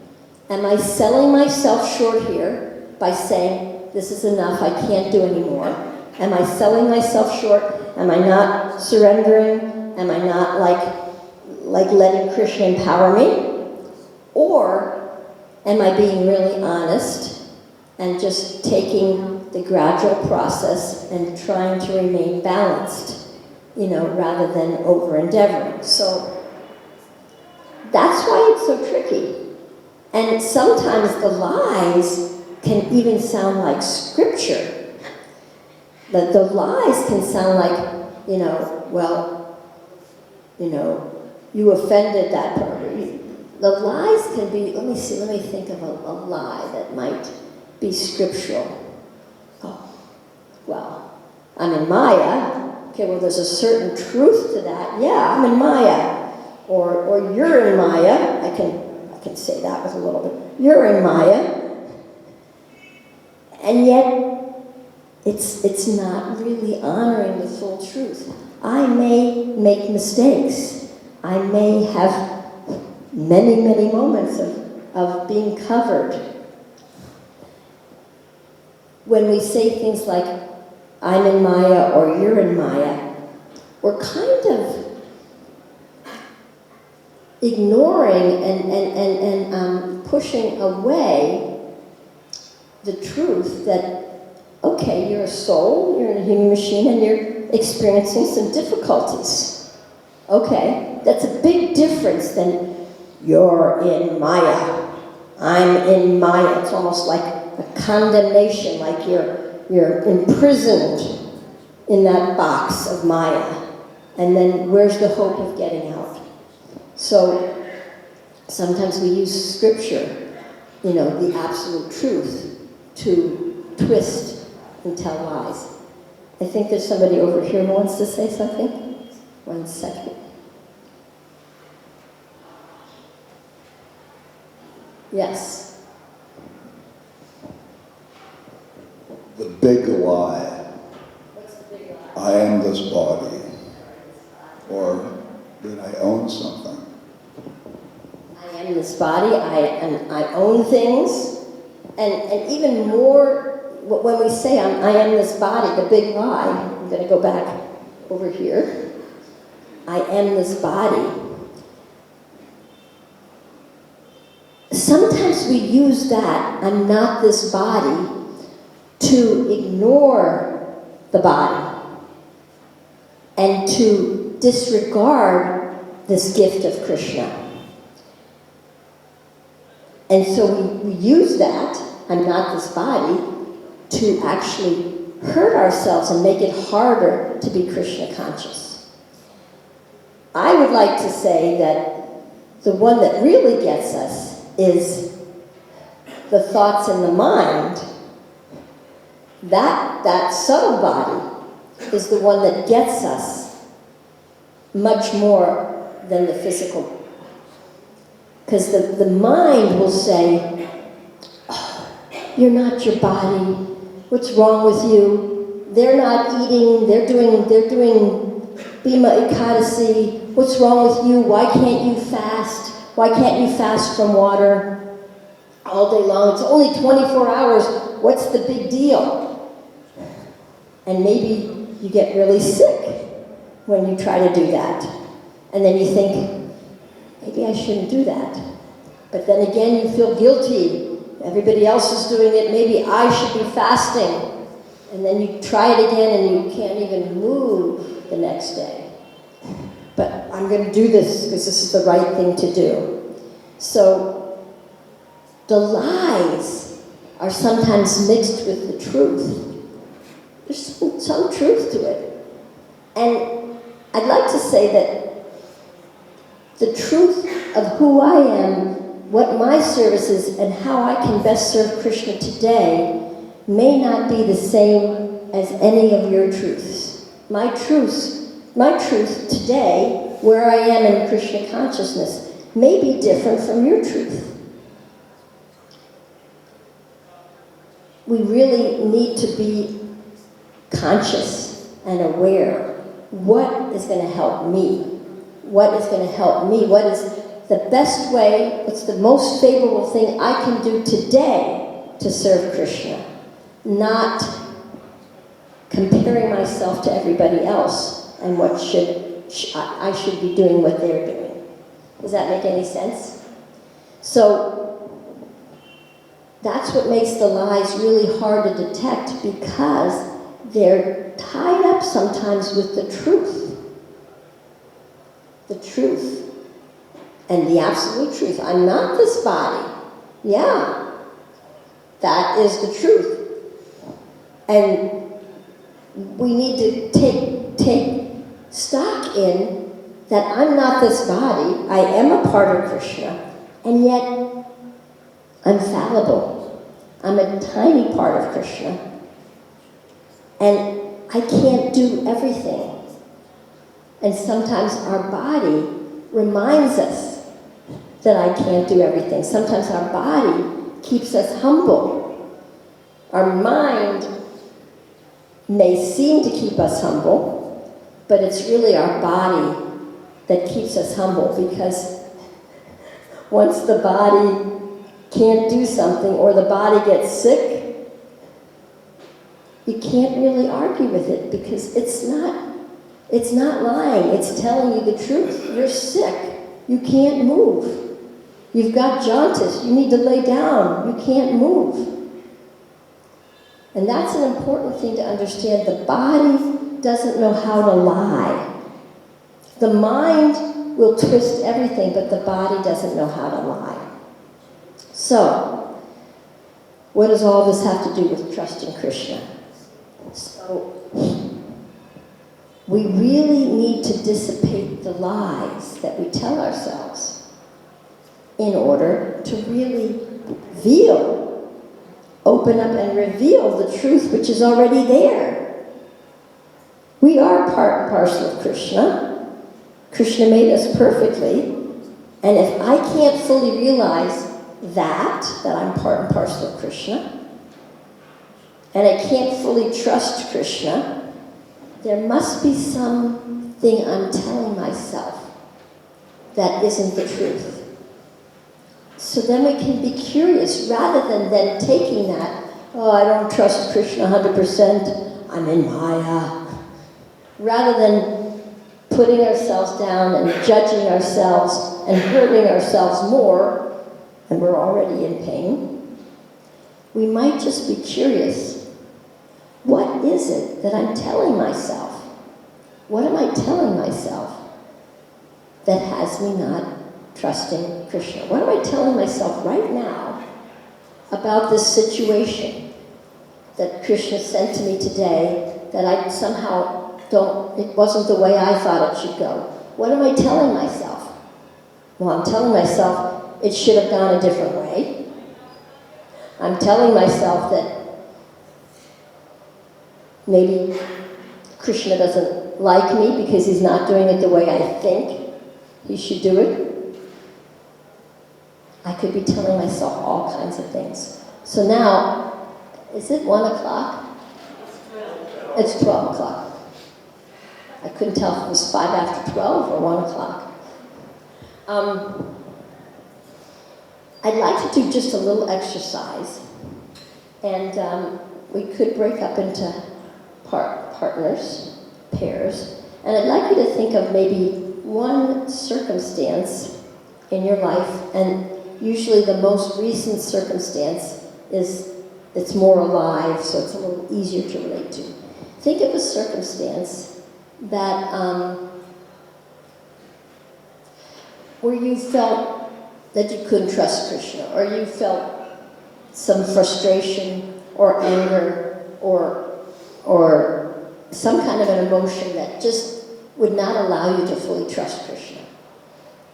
Am I selling myself short here by saying, this is enough, I can't do anymore? Am I selling myself short? Am I not surrendering? Am I not like letting Krishna empower me? Or am I being really honest and just taking the gradual process and trying to remain balanced, rather than over-endeavoring? So that's why it's so tricky. And sometimes the lies can even sound like scripture. The lies can sound like, you offended that person. The lies can be, let me think of a lie that might be scriptural. Oh, well, I'm in Maya. Okay, well, there's a certain truth to that. Yeah, I'm in Maya. Or you're in Maya. I can say that with a little bit. You're in Maya. And yet, it's not really honoring the full truth. I may make mistakes. I may have many, many moments of being covered. When we say things like, I'm in Maya or you're in Maya, we're kind of ignoring and pushing away the truth that, okay, you're a soul, you're in a human machine, and you're experiencing some difficulties. Okay, that's a big difference than you're in Maya, I'm in Maya. It's almost like a condemnation, like you're imprisoned in that box of Maya. And then where's the hope of getting out? So sometimes we use scripture, the absolute truth, to twist and tell lies. I think there's somebody over here who wants to say something. 1 second. Yes. The big lie. What's the big lie? I am this body. Or that I own something. I am this body, I own things, and even more, when we say I am this body, the big lie, I'm going to go back over here, I am this body. Sometimes we use that, I'm not this body, to ignore the body and to disregard this gift of Krishna. And so we use that, I'm not this body, to actually hurt ourselves and make it harder to be Krishna conscious. I would like to say that the one that really gets us is the thoughts in the mind. That subtle body is the one that gets us much more than the physical. Because the mind will say, oh, you're not your body. What's wrong with you? They're not eating. They're doing Bhima Ekadasi. What's wrong with you? Why can't you fast? Why can't you fast from water all day long? It's only 24 hours. What's the big deal? And maybe you get really sick when you try to do that. And then you think, maybe I shouldn't do that. But then again, you feel guilty. Everybody else is doing it. Maybe I should be fasting. And then you try it again and you can't even move the next day. But I'm going to do this because this is the right thing to do. So the lies are sometimes mixed with the truth. There's some truth to it. And I'd like to say that the truth of who I am, what my service is, and how I can best serve Krishna today may not be the same as any of your truths. My truth today, where I am in Krishna consciousness, may be different from your truth. We really need to be conscious and aware. What is going to help me? What is going to help me? What is the best way, what's the most favorable thing I can do today to serve Krishna? Not comparing myself to everybody else and what I should be doing what they're doing. Does that make any sense? So that's what makes the lies really hard to detect, because they're tied up sometimes with the truth. The truth. And the absolute truth. I'm not this body. Yeah. That is the truth. And we need to take stock in that I'm not this body. I am a part of Krishna. And yet, I'm fallible. I'm a tiny part of Krishna. And I can't do everything. And sometimes our body reminds us that I can't do everything. Sometimes our body keeps us humble. Our mind may seem to keep us humble, but it's really our body that keeps us humble, because once the body can't do something or the body gets sick, you can't really argue with it, because it's not lying. It's telling you the truth. You're sick. You can't move. You've got jaundice. You need to lay down. You can't move. And that's an important thing to understand. The body doesn't know how to lie. The mind will twist everything, but the body doesn't know how to lie. So, what does all this have to do with trusting Krishna? So, we really need to dissipate the lies that we tell ourselves in order to really open up and reveal the truth which is already there. We are part and parcel of Krishna. Krishna made us perfectly. And if I can't fully realize that I'm part and parcel of Krishna, and I can't fully trust Krishna, there must be something I'm telling myself that isn't the truth. So then we can be curious, rather than then taking that, oh, I don't trust Krishna 100%, I'm in Maya. Rather than putting ourselves down and judging ourselves and hurting ourselves more, and we're already in pain, we might just be curious. What is it that I'm telling myself? What am I telling myself that has me not trusting Krishna? What am I telling myself right now about this situation that Krishna sent to me today that I somehow it wasn't the way I thought it should go? What am I telling myself? Well, I'm telling myself it should have gone a different way. I'm telling myself that maybe Krishna doesn't like me because he's not doing it the way I think he should do it. I could be telling myself all kinds of things. So now, is it 1 o'clock? It's 12 o'clock. I couldn't tell if it was 5 after 12 or 1 o'clock. I'd like to do just a little exercise. And we could break up into partners, pairs, and I'd like you to think of maybe one circumstance in your life, and usually the most recent circumstance it's more alive, so it's a little easier to relate to. Think of a circumstance that where you felt that you couldn't trust Krishna, or you felt some frustration or anger or some kind of an emotion that just would not allow you to fully trust Krishna.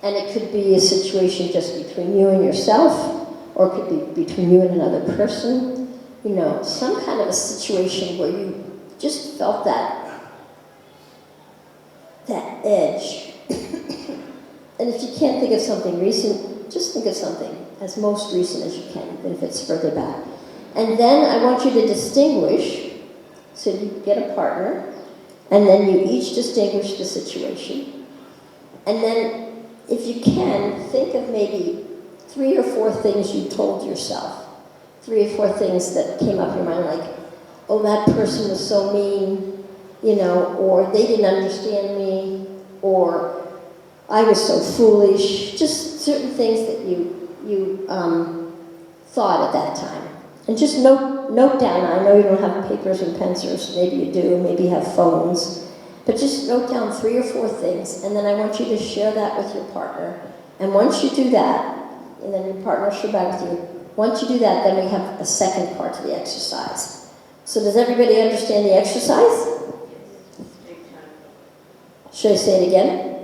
And it could be a situation just between you and yourself, or it could be between you and another person. You know, some kind of a situation where you just felt that edge. And if you can't think of something recent, just think of something as most recent as you can, even if it's further back. And then I want you to distinguish, so you get a partner, and then you each distinguish the situation. And then, if you can, think of maybe 3 or 4 things you told yourself. 3 or 4 things that came up in your mind, like, oh, that person was so mean, you know, or they didn't understand me, or I was so foolish. Just certain things that you thought at that time. And just note down. I know you don't have papers and pencils, maybe you do, maybe you have phones. But just note down 3 or 4 things, and then I want you to share that with your partner. And once you do that, and then your partner will share back with you, once you do that, then we have a second part to the exercise. So does everybody understand the exercise? Should I say it again?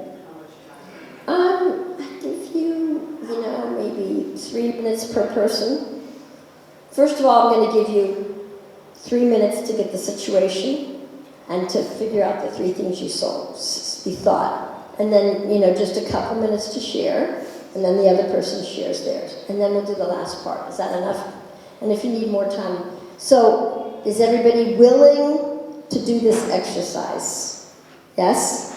I give you, maybe 3 minutes per person. First of all, I'm going to give you 3 minutes to get the situation and to figure out the 3 things you thought. And then, just a couple minutes to share, and then the other person shares theirs. And then we'll do the last part. Is that enough? And if you need more time. So, is everybody willing to do this exercise? Yes?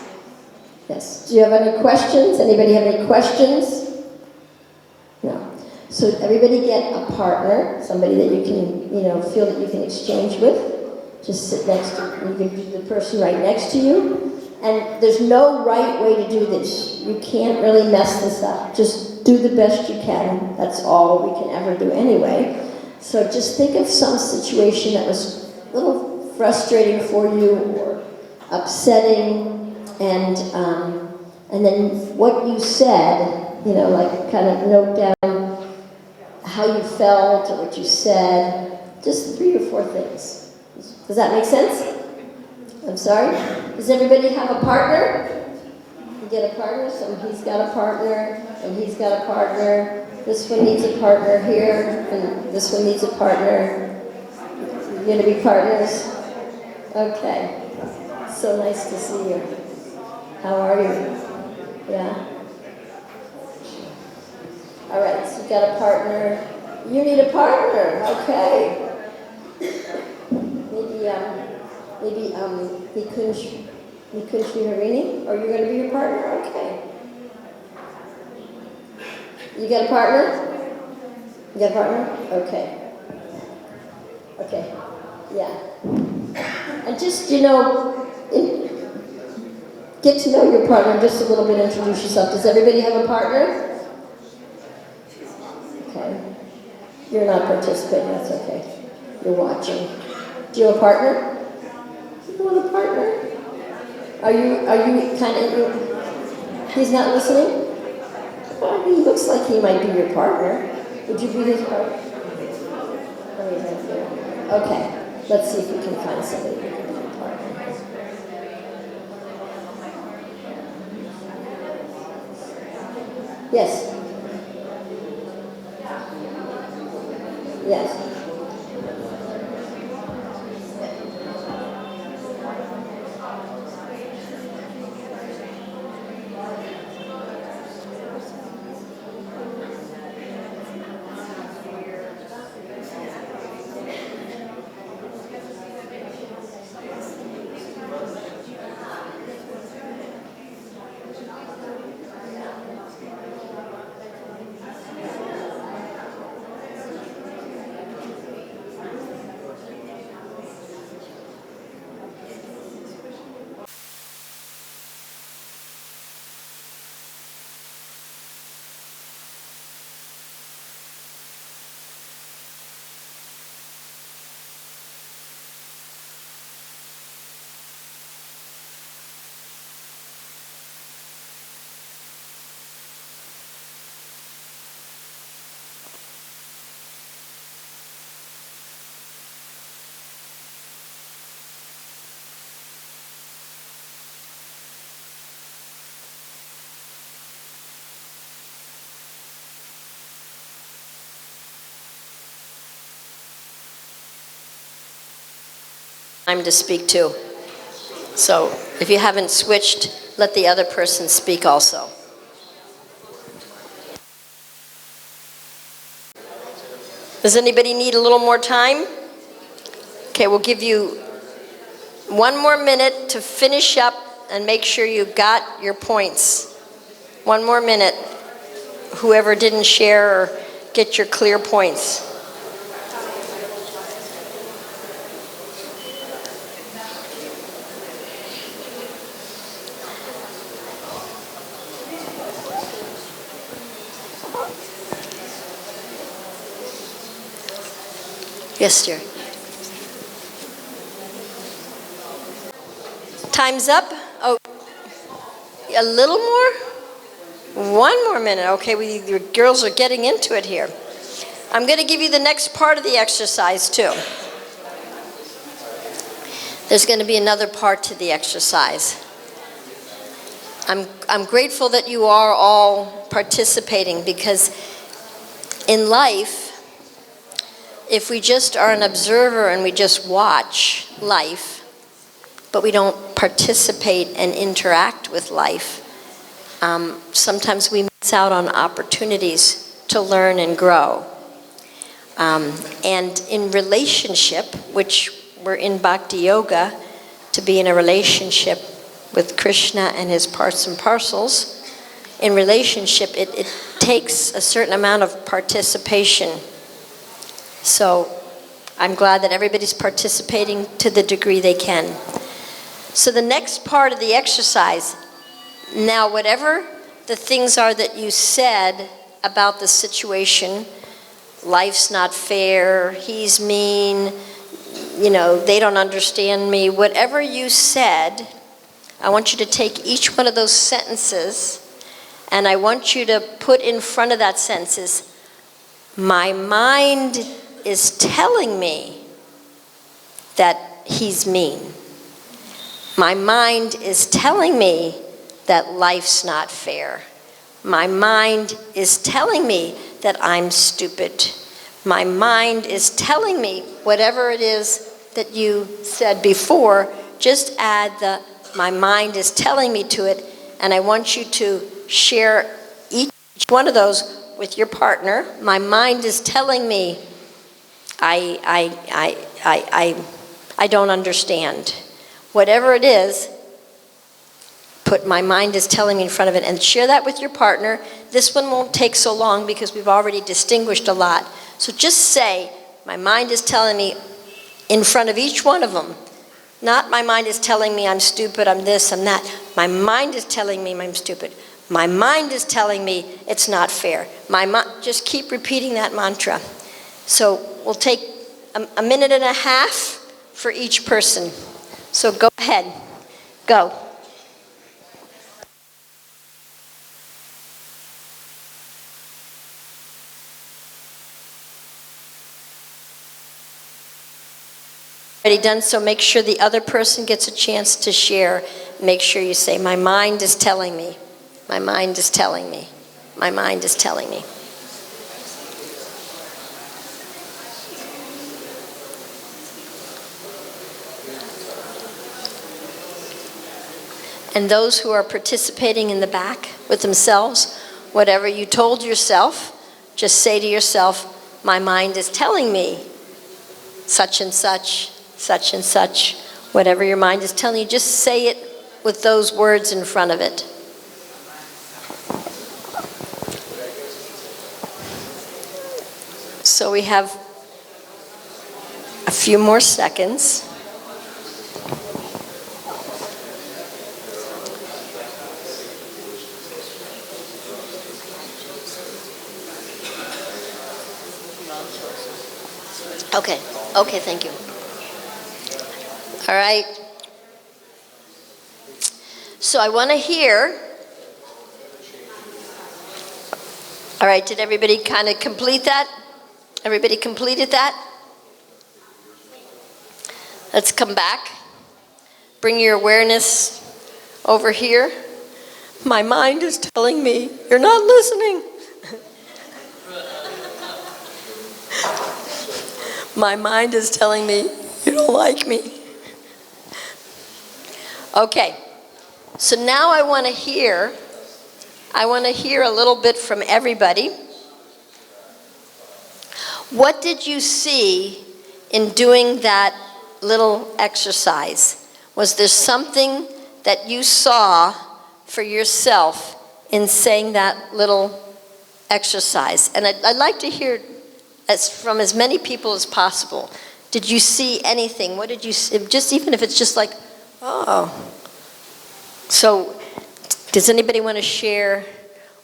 Yes. Do you have any questions? Anybody have any questions? No. So everybody get a partner, somebody that you can, feel that you can exchange with. Just sit next to you. You can do the person right next to you. And there's no right way to do this. You can't really mess this up. Just do the best you can. That's all we can ever do anyway. So just think of some situation that was a little frustrating for you or upsetting, and then what you said, like kind of note down how you felt or what you said. Just 3 or 4 things. Does that make sense? I'm sorry? Does everybody have a partner? You get a partner, so he's got a partner, and he's got a partner. This one needs a partner here, and this one needs a partner. You're going to be partners? Okay. So nice to see you. How are you? Yeah? All right, so you've got a partner. You need a partner, okay. Maybe Nikunj Harini, are you going to be your partner? Okay. You got a partner? You got a partner? Okay. Okay. Yeah. And just, get to know your partner just a little bit, introduce yourself. Does everybody have a partner? Okay. You're not participating, that's okay. You're watching. Do you have a partner? You want a partner? Are you kind of, he's not listening? Well, he looks like he might be your partner. Would you be his partner? Okay, let's see if we can find somebody who can be your partner. Yes. Yes. time to speak too. So if you haven't switched, let the other person speak also. Does anybody need a little more time? Okay, we'll give you 1 more minute to finish up and make sure you got your points. 1 more minute. Whoever didn't share, or get your clear points. Yes, dear. Time's up. Oh, a little more? 1 more minute. Okay, your girls are getting into it here. I'm going to give you the next part of the exercise too. There's going to be another part to the exercise. I'm grateful that you are all participating, because in life, if we just are an observer and we just watch life, but we don't participate and interact with life, sometimes we miss out on opportunities to learn and grow. And in relationship, which we're in bhakti-yoga, to be in a relationship with Krishna and his parts and parcels, in relationship, it takes a certain amount of participation. So I'm glad that everybody's participating to the degree they can. So the next part of the exercise, now whatever the things are that you said about the situation, life's not fair, he's mean, they don't understand me, whatever you said, I want you to take each one of those sentences and I want you to put in front of that sentence, my mind is telling me that he's mean. My mind is telling me that life's not fair. My mind is telling me that I'm stupid. My mind is telling me whatever it is that you said before, just add the my mind is telling me to it, and I want you to share each one of those with your partner. My mind is telling me I don't understand. Whatever it is, put my mind is telling me in front of it and share that with your partner. This one won't take so long because we've already distinguished a lot. So just say, my mind is telling me in front of each one of them. Not my mind is telling me I'm stupid, I'm this, I'm that. My mind is telling me I'm stupid. My mind is telling me it's not fair. Just keep repeating that mantra. So we'll take a minute and a half for each person. So go ahead. Go. Already done so, make sure the other person gets a chance to share. Make sure you say, my mind is telling me. My mind is telling me. My mind is telling me. And those who are participating in the back with themselves, whatever you told yourself, just say to yourself, my mind is telling me such and such, such and such. Whatever your mind is telling you, just say it with those words in front of it. So we have a few more seconds. Okay, thank you. All right. So I want to hear. All right, did everybody kind of complete that? Everybody completed that? Let's come back. Bring your awareness over here. My mind is telling me you're not listening. My mind is telling me you don't like me. Okay, so now I want to hear a little bit from everybody. What did you see in doing that little exercise? Was there something that you saw for yourself in saying that little exercise? And I'd like to hear from as many people as possible. Did you see anything? What did you see? Just even if it's just like, oh. So, does anybody want to share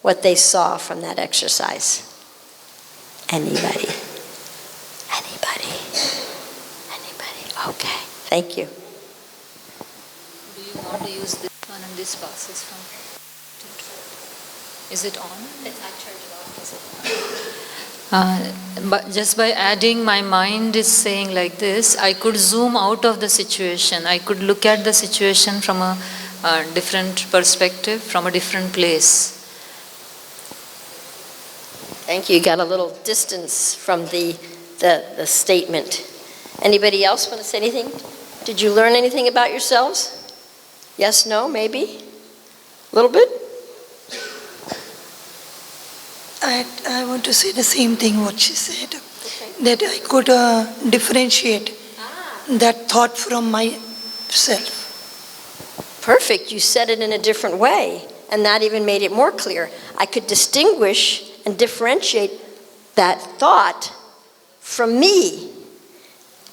what they saw from that exercise? Anybody? Anybody? Anybody? Okay, thank you. Do you want to use this one and this passes from? Is it on? I turned it off. But just by adding, my mind is saying like this, I could zoom out of the situation. I could look at the situation from a different perspective, from a different place. Thank you. You got a little distance from the statement. Anybody else want to say anything? Did you learn anything about yourselves? Yes, no, maybe? A little bit? I want to say the same thing what she said, that I could differentiate that thought from myself. Perfect. You said it in a different way, and that even made it more clear. I could distinguish and differentiate that thought from me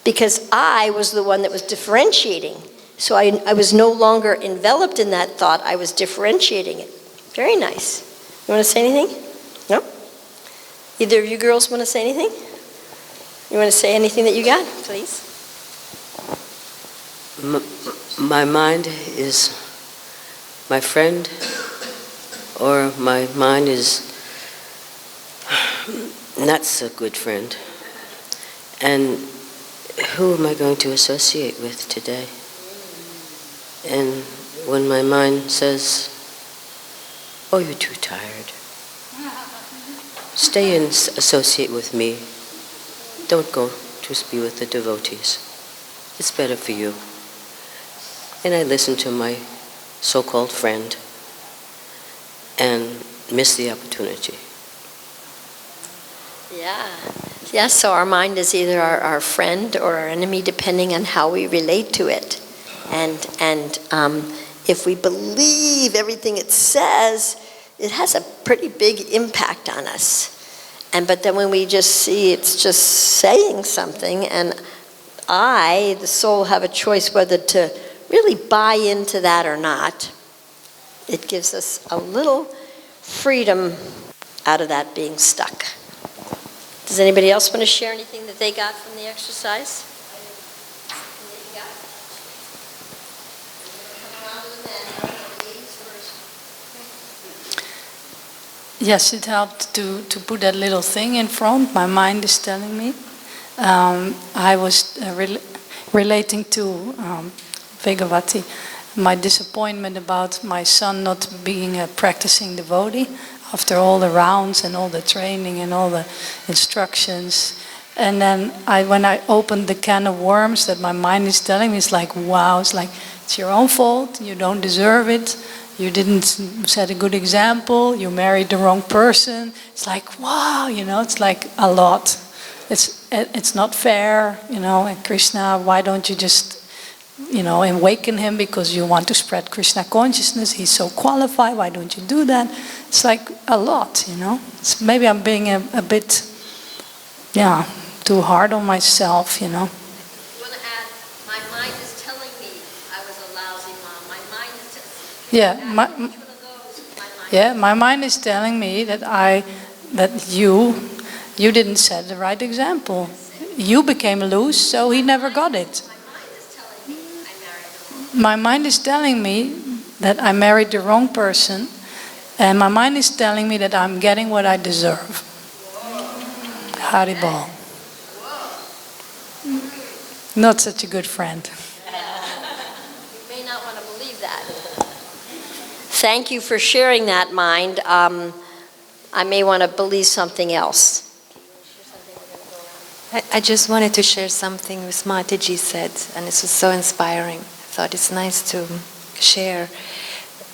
because I was the one that was differentiating. So I was no longer enveloped in that thought. I was differentiating it. Very nice. You want to say anything? No? Either of you girls want to say anything? You want to say anything that you got, please? My mind is my friend, or my mind is not so good friend. And who am I going to associate with today? And when my mind says, oh, you're too tired, stay and associate with me. Don't go to be with the devotees. It's better for you. And I listen to my so-called friend and miss the opportunity. Yeah, so our mind is either our friend or our enemy, depending on how we relate to it. And if we believe everything it says, it has a pretty big impact on us. But then when we just see it's just saying something, and the soul, have a choice whether to really buy into that or not, it gives us a little freedom out of that being stuck. Does anybody else want to share anything that they got from the exercise? Yes, it helped to put that little thing in front. My mind is telling me. I was relating to Bhagavad-Gita, my disappointment about my son not being a practicing devotee after all the rounds and all the training and all the instructions. And then when I opened the can of worms that my mind is telling me, it's like, wow, it's like, it's your own fault, you don't deserve it. You didn't set a good example, you married the wrong person. It's like, wow, it's like a lot. It's not fair, and Krishna, why don't you just, awaken him because you want to spread Krishna consciousness, he's so qualified, why don't you do that? It's like a lot, Maybe I'm being a bit, too hard on myself, You want to add, my mind is telling me I was a lousy mom. My mind is my mind is telling me that you didn't set the right example. You became loose, so he never got it. My mind is telling me that I married the wrong person, and my mind is telling me that I'm getting what I deserve. Haribol. Not such a good friend. You may not want to believe that. Thank you for sharing that, mind. I may want to believe something else. I just wanted to share something with Mataji said, and this was so inspiring. I thought it's nice to share.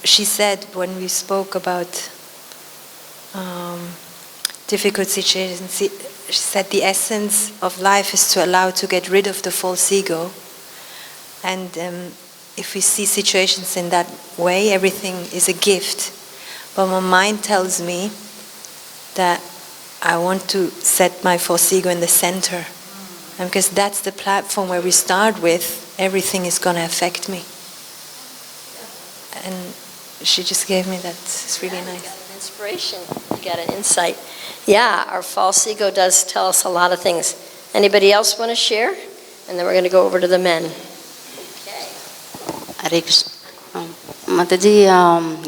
She said when we spoke about difficult situations, she said the essence of life is to allow to get rid of the false ego. And if we see situations in that way, everything is a gift. But my mind tells me that I want to set my false ego in the center. And because that's the platform where we start with, everything is going to affect me. And she just gave me that. It's really nice. Inspiration. You got an insight. Yeah, our false ego does tell us a lot of things. Anybody else want to share? And then we're going to go over to the men. Hare Krishna. Mataji,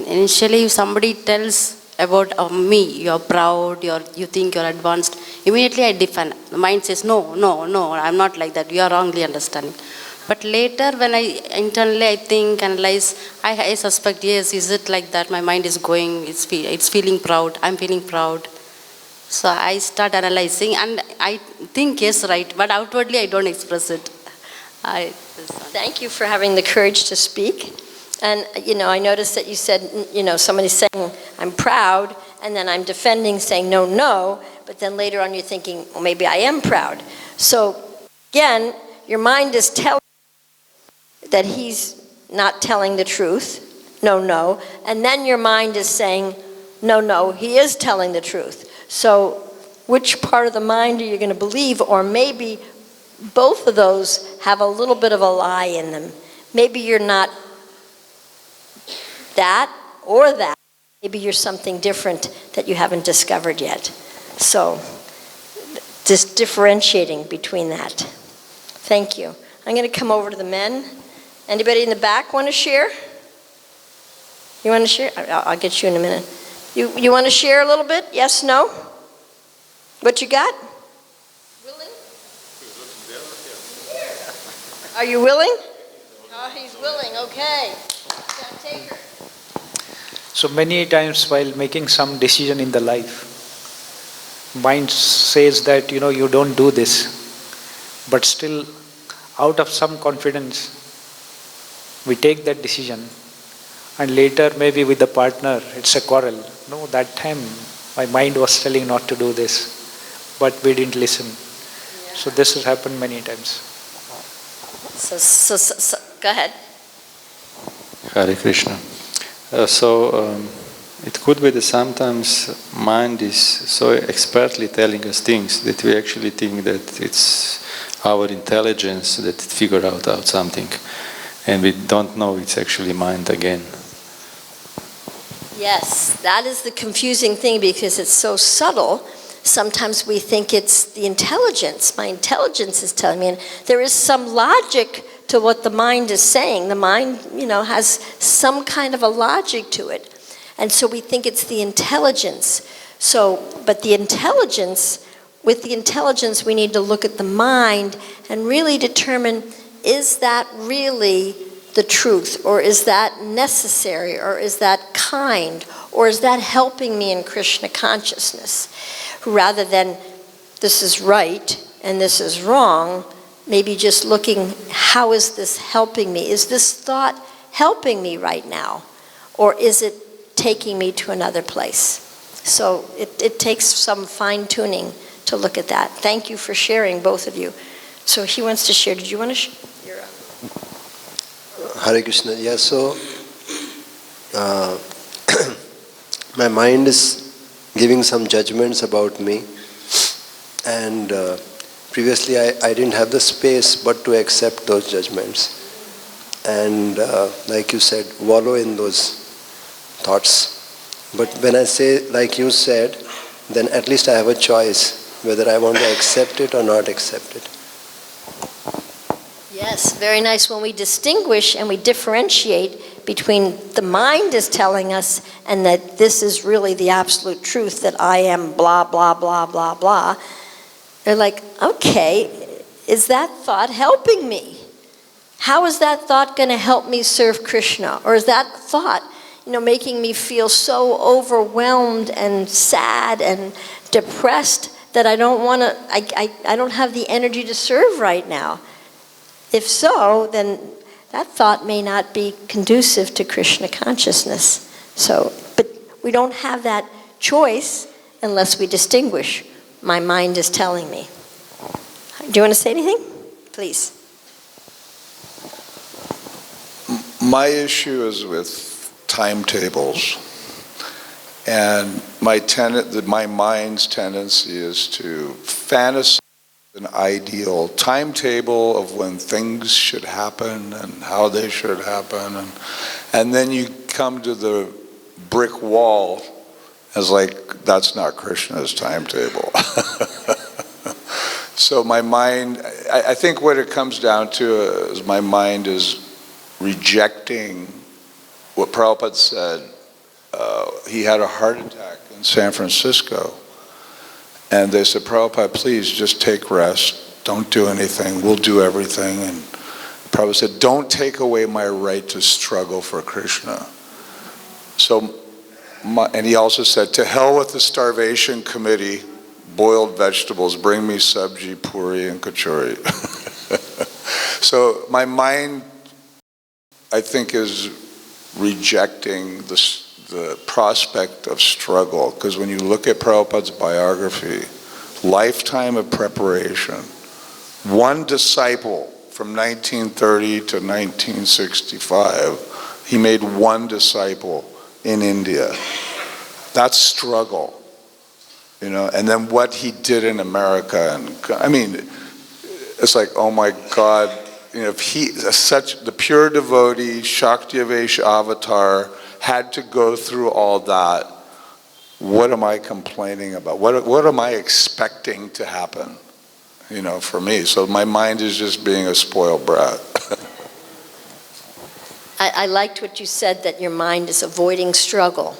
initially if somebody tells about me, you're proud, you think you're advanced, immediately I defend. The mind says, no, I'm not like that, you are wrongly understanding. But later when internally I think, analyze, I suspect, yes, is it like that? My mind is going, it's feeling proud, I'm feeling proud. So I start analyzing and I think, yes, right, but outwardly I don't express it. Thank you for having the courage to speak. And, I noticed that you said, somebody's saying, I'm proud, and then I'm defending, saying, no, but then later on you're thinking, well, maybe I am proud. So, again, your mind is telling that he's not telling the truth, no, and then your mind is saying, no, he is telling the truth. So, which part of the mind are you going to believe? Or maybe both of those have a little bit of a lie in them. Maybe you're not that or that. Maybe you're something different that you haven't discovered yet. So, just differentiating between that. Thank you. I'm going to come over to the men. Anybody in the back want to share? You want to share? I'll get you in a minute. You want to share a little bit? Yes, no? What you got? Willing? Are you willing? Oh, he's willing. Okay. Yeah, take her. So many times while making some decision in the life, mind says that, you don't do this. But still, out of some confidence, we take that decision. And later, maybe with the partner, it's a quarrel. No, that time, my mind was telling not to do this. But we didn't listen. Yeah. So this has happened many times. So go ahead. Hare Krishna. It could be that sometimes mind is so expertly telling us things that we actually think that it's our intelligence that figure out something, and we don't know it's actually mind again. Yes, that is the confusing thing because it's so subtle. Sometimes we think it's the intelligence. My intelligence is telling me, and there is some logic to what the mind is saying. The mind, has some kind of a logic to it. And so we think it's the intelligence. But with the intelligence, we need to look at the mind and really determine, is that really the truth? Or is that necessary? Or is that kind? Or is that helping me in Krishna consciousness? Rather than, this is right and this is wrong, maybe just looking, how is this helping me? Is this thought helping me right now? Or is it taking me to another place? So it takes some fine-tuning to look at that. Thank you for sharing, both of you. So he wants to share. Did you want to share? You're up. Hare Krishna. Yeah, so my mind is giving some judgments about me. And previously I didn't have the space but to accept those judgments. And like you said, wallow in those thoughts. But when I say, like you said, then at least I have a choice whether I want to accept it or not accept it. Yes, very nice. When we distinguish and we differentiate between the mind is telling us and that this is really the absolute truth, that I am blah, blah, blah, blah, blah, they're like, okay, is that thought helping me? How is that thought going to help me serve Krishna? Or is that thought, making me feel so overwhelmed and sad and depressed that I don't want to, I don't have the energy to serve right now? If so, then that thought may not be conducive to Krishna consciousness. So, but we don't have that choice unless we distinguish. My mind is telling me. Do you want to say anything? Please. My issue is with timetables. And my mind's tendency is to fantasize an ideal timetable of when things should happen and how they should happen. And then you come to the brick wall as like, that's not Krishna's timetable. So my mind, I think what it comes down to is my mind is rejecting what Prabhupada said. He had a heart attack in San Francisco. And they said, Prabhupada, please just take rest. Don't do anything. We'll do everything. And Prabhupada said, don't take away my right to struggle for Krishna. So, and he also said, to hell with the starvation committee, boiled vegetables, bring me sabji, puri, and kachori. So my mind, I think, is rejecting the prospect of struggle, because when you look at Prabhupada's biography, lifetime of preparation, one disciple from 1930 to 1965, he made one disciple in India. That's struggle, you know. And then what he did in America, and I mean, it's like, oh my God, you know, if he, such the pure devotee, Shakti-Avesh avatar, had to go through all that, what am I complaining about? What am I expecting to happen, you know, for me? So my mind is just being a spoiled brat. I liked what you said, that your mind is avoiding struggle.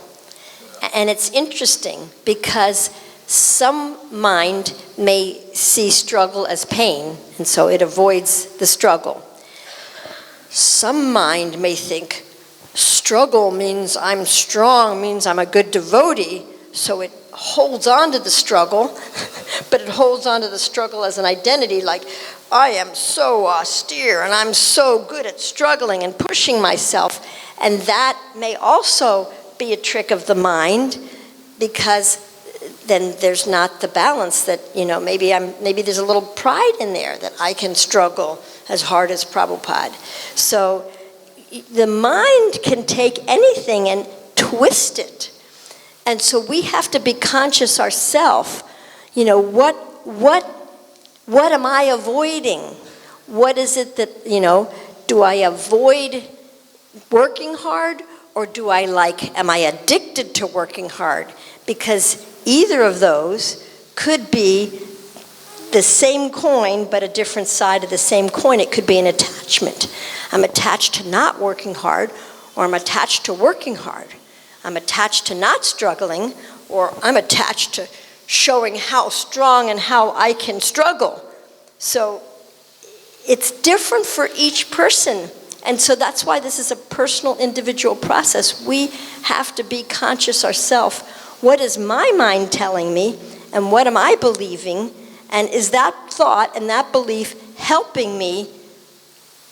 And it's interesting because some mind may see struggle as pain, and so it avoids the struggle. Some mind may think, struggle means I'm strong, means I'm a good devotee, so it holds on to the struggle, but it holds on to the struggle as an identity, like, I am so austere and I'm so good at struggling and pushing myself. And that may also be a trick of the mind, because then there's not the balance that, you know, maybe there's a little pride in there that I can struggle as hard as Prabhupada. So the mind can take anything and twist it. And so we have to be conscious ourselves, you know, what am I avoiding? What is it that, you know, do I avoid working hard, or am I addicted to working hard? Because either of those could be the same coin, but a different side of the same coin. It could be an attachment. I'm attached to not working hard, or I'm attached to working hard. I'm attached to not struggling, or I'm attached to showing how strong and how I can struggle. So it's different for each person. And so that's why this is a personal, individual process. We have to be conscious ourselves. What is my mind telling me, and what am I believing? And is that thought and that belief helping me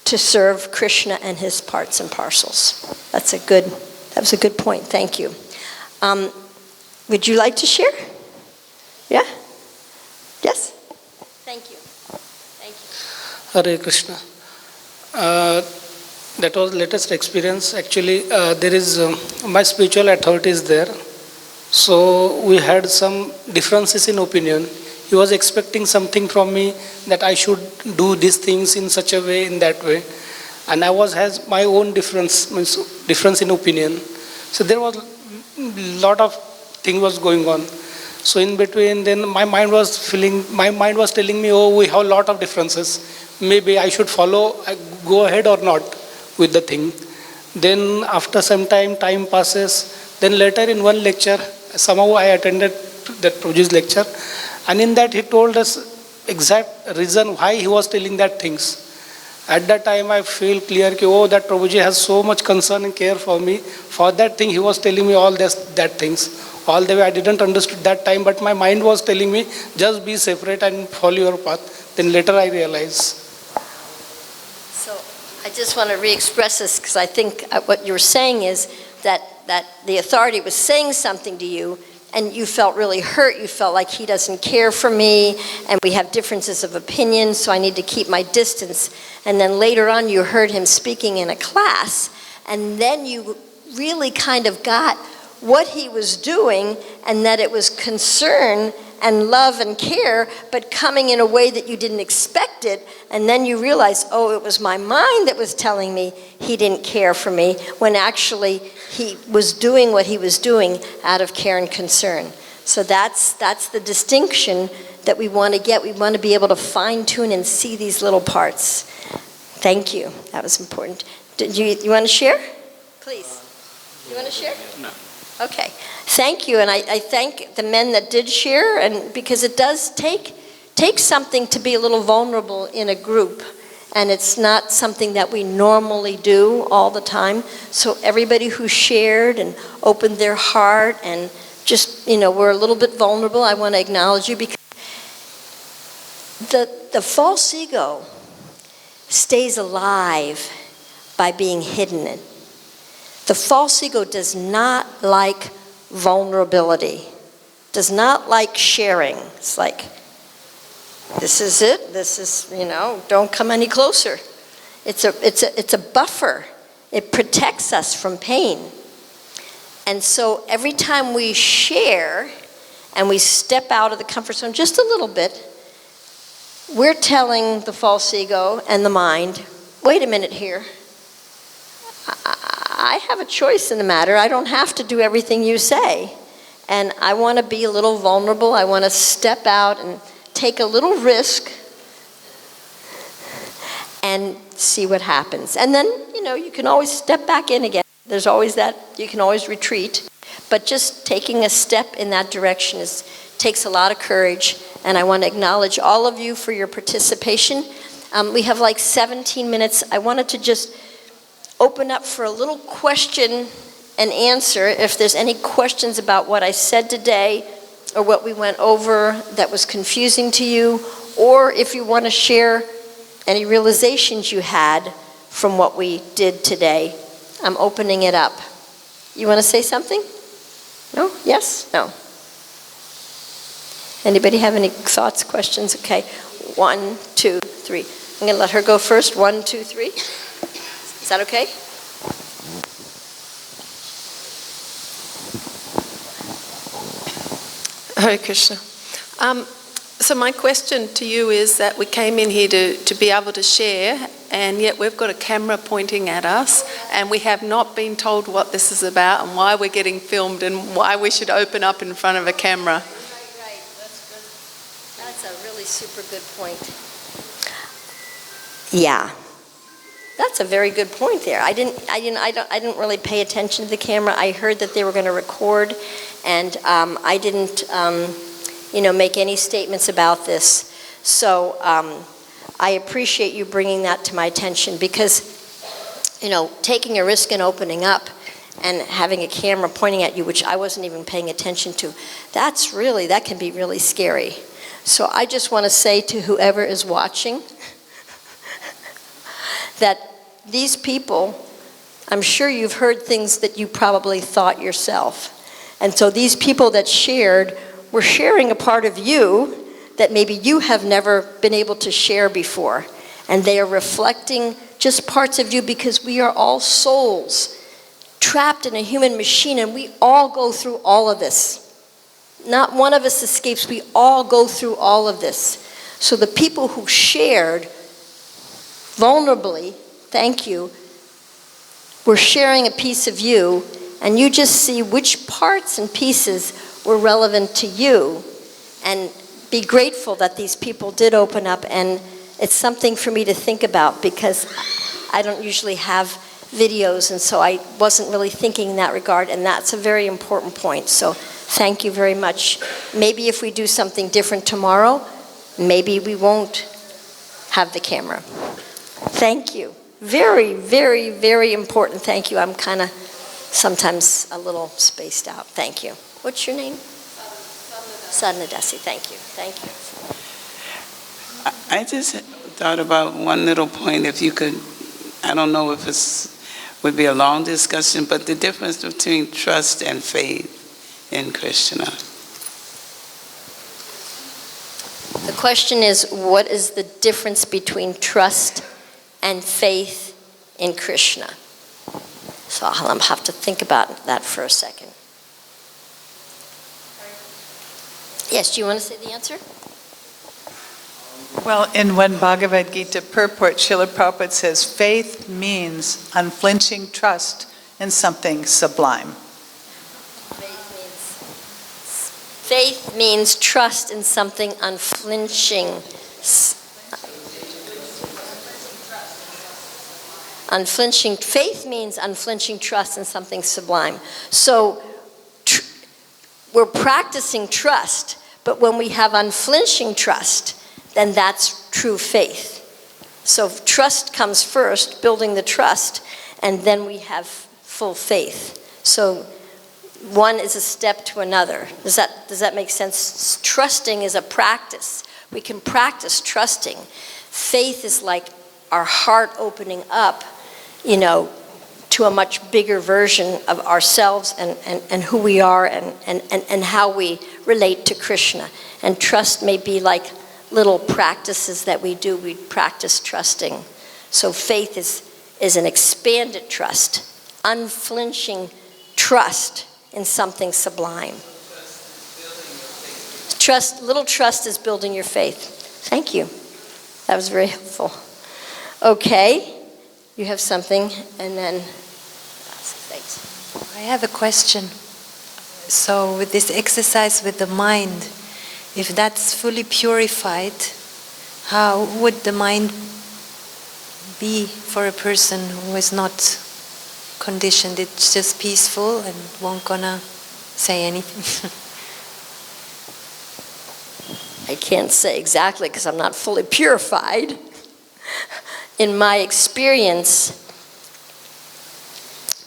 to serve Krishna and his parts and parcels? That was a good point. Thank you. Would you like to share? Yeah? Yes? Thank you. Thank you. Hare Krishna. That was latest experience. Actually, there is my spiritual authority is there. So we had some differences in opinion. He was expecting something from me, that I should do these things in such a way, in that way. And I has my own difference in opinion. So there was a lot of thing was going on. So in between, then my mind was telling me, oh, we have a lot of differences. Maybe I should go ahead or not with the thing. Then after some time passes. Then later in one lecture, somehow I attended that Prabhuji's lecture. And in that he told us exact reason why he was telling that things. At that time I feel clear that Prabhuji has so much concern and care for me. For that thing he was telling me all that things. All the way I didn't understood that time, but my mind was telling me, just be separate and follow your path. Then later I realized. So I just want to re-express this because I think what you're saying is that the authority was saying something to you and you felt really hurt. You felt like he doesn't care for me and we have differences of opinion, so I need to keep my distance. And then later on you heard him speaking in a class and then you really kind of got what he was doing and that it was concern and love and care, but coming in a way that you didn't expect it, and then you realize, oh, it was my mind that was telling me he didn't care for me, when actually he was doing what he was doing out of care and concern. So that's the distinction that we want to get. We want to be able to fine-tune and see these little parts. Thank you. That was important. Did you want to share? Please. You want to share? No. Okay, thank you, and I thank the men that did share, and because it does take something to be a little vulnerable in a group, and it's not something that we normally do all the time. So everybody who shared and opened their heart and just, were a little bit vulnerable, I want to acknowledge you, because the false ego stays alive by being hidden. The false ego does not like vulnerability, does not like sharing. It's like, this is it, this is, don't come any closer. It's a buffer. It protects us from pain. And so every time we share and we step out of the comfort zone just a little bit, we're telling the false ego and the mind, wait a minute here. I have a choice in the matter. I don't have to do everything you say. And I want to be a little vulnerable. I want to step out and take a little risk and see what happens. And then, you can always step back in again. There's always that, you can always retreat. But just taking a step in that direction takes a lot of courage. And I want to acknowledge all of you for your participation. We have like 17 minutes. I wanted to just open up for a little question and answer. If there's any questions about what I said today or what we went over that was confusing to you, or if you want to share any realizations you had from what we did today, I'm opening it up. You want to say something? No? Yes? No? Anybody have any thoughts, questions? Okay. 1, 2, 3. I'm going to let her go first. 1, 2, 3. Is that okay? Hare Krishna. So my question to you is that we came in here to be able to share, and yet we've got a camera pointing at us, and we have not been told what this is about and why we're getting filmed and why we should open up in front of a camera. Right. That's good. That's a really super good point. Yeah. That's a very good point there. I didn't really pay attention to the camera. I heard that they were going to record, and I didn't, make any statements about this. So I appreciate you bringing that to my attention, because, taking a risk and opening up and having a camera pointing at you, which I wasn't even paying attention to, that can be really scary. So I just want to say to whoever is watching, that these people, I'm sure you've heard things that you probably thought yourself. And so these people that shared were sharing a part of you that maybe you have never been able to share before. And they are reflecting just parts of you, because we are all souls trapped in a human machine, and we all go through all of this. Not one of us escapes. We all go through all of this. So the people who shared vulnerably, thank you, we're sharing a piece of you, and you just see which parts and pieces were relevant to you, and be grateful that these people did open up. And it's something for me to think about, because I don't usually have videos, and so I wasn't really thinking in that regard, and that's a very important point. So thank you very much. Maybe if we do something different tomorrow, maybe we won't have the camera. Thank you. Very, very, very important. Thank you. I'm kind of sometimes a little spaced out. Thank you. What's your name? Sadnadasi. Thank you. Thank you. I just thought about one little point, if you could I don't know if it would be a long discussion, but the difference between trust and faith in Krishna. The question is, what is the difference between trust and faith in Krishna? So I'll have to think about that for a second. Yes, do you want to say the answer? Well, in one Bhagavad-Gita purport, Srila Prabhupada says, faith means unflinching trust in something sublime. Faith means trust in something unflinching. Faith means unflinching trust in something sublime. So we're practicing trust, but when we have unflinching trust, then that's true faith. So trust comes first, building the trust, and then we have full faith. So one is a step to another. Does that make sense? Trusting is a practice. We can practice trusting. Faith is like our heart opening up, to a much bigger version of ourselves and who we are and how we relate to Krishna. And trust may be like little practices that we do. We practice trusting. So faith is an expanded trust, unflinching trust in something sublime. Little trust is building your faith. Thank you. That was very helpful. Okay, you have something, and then, thanks. I have a question. So with this exercise with the mind, if that's fully purified, how would the mind be for a person who is not conditioned? It's just peaceful and won't gonna say anything. I can't say exactly because I'm not fully purified. In my experience,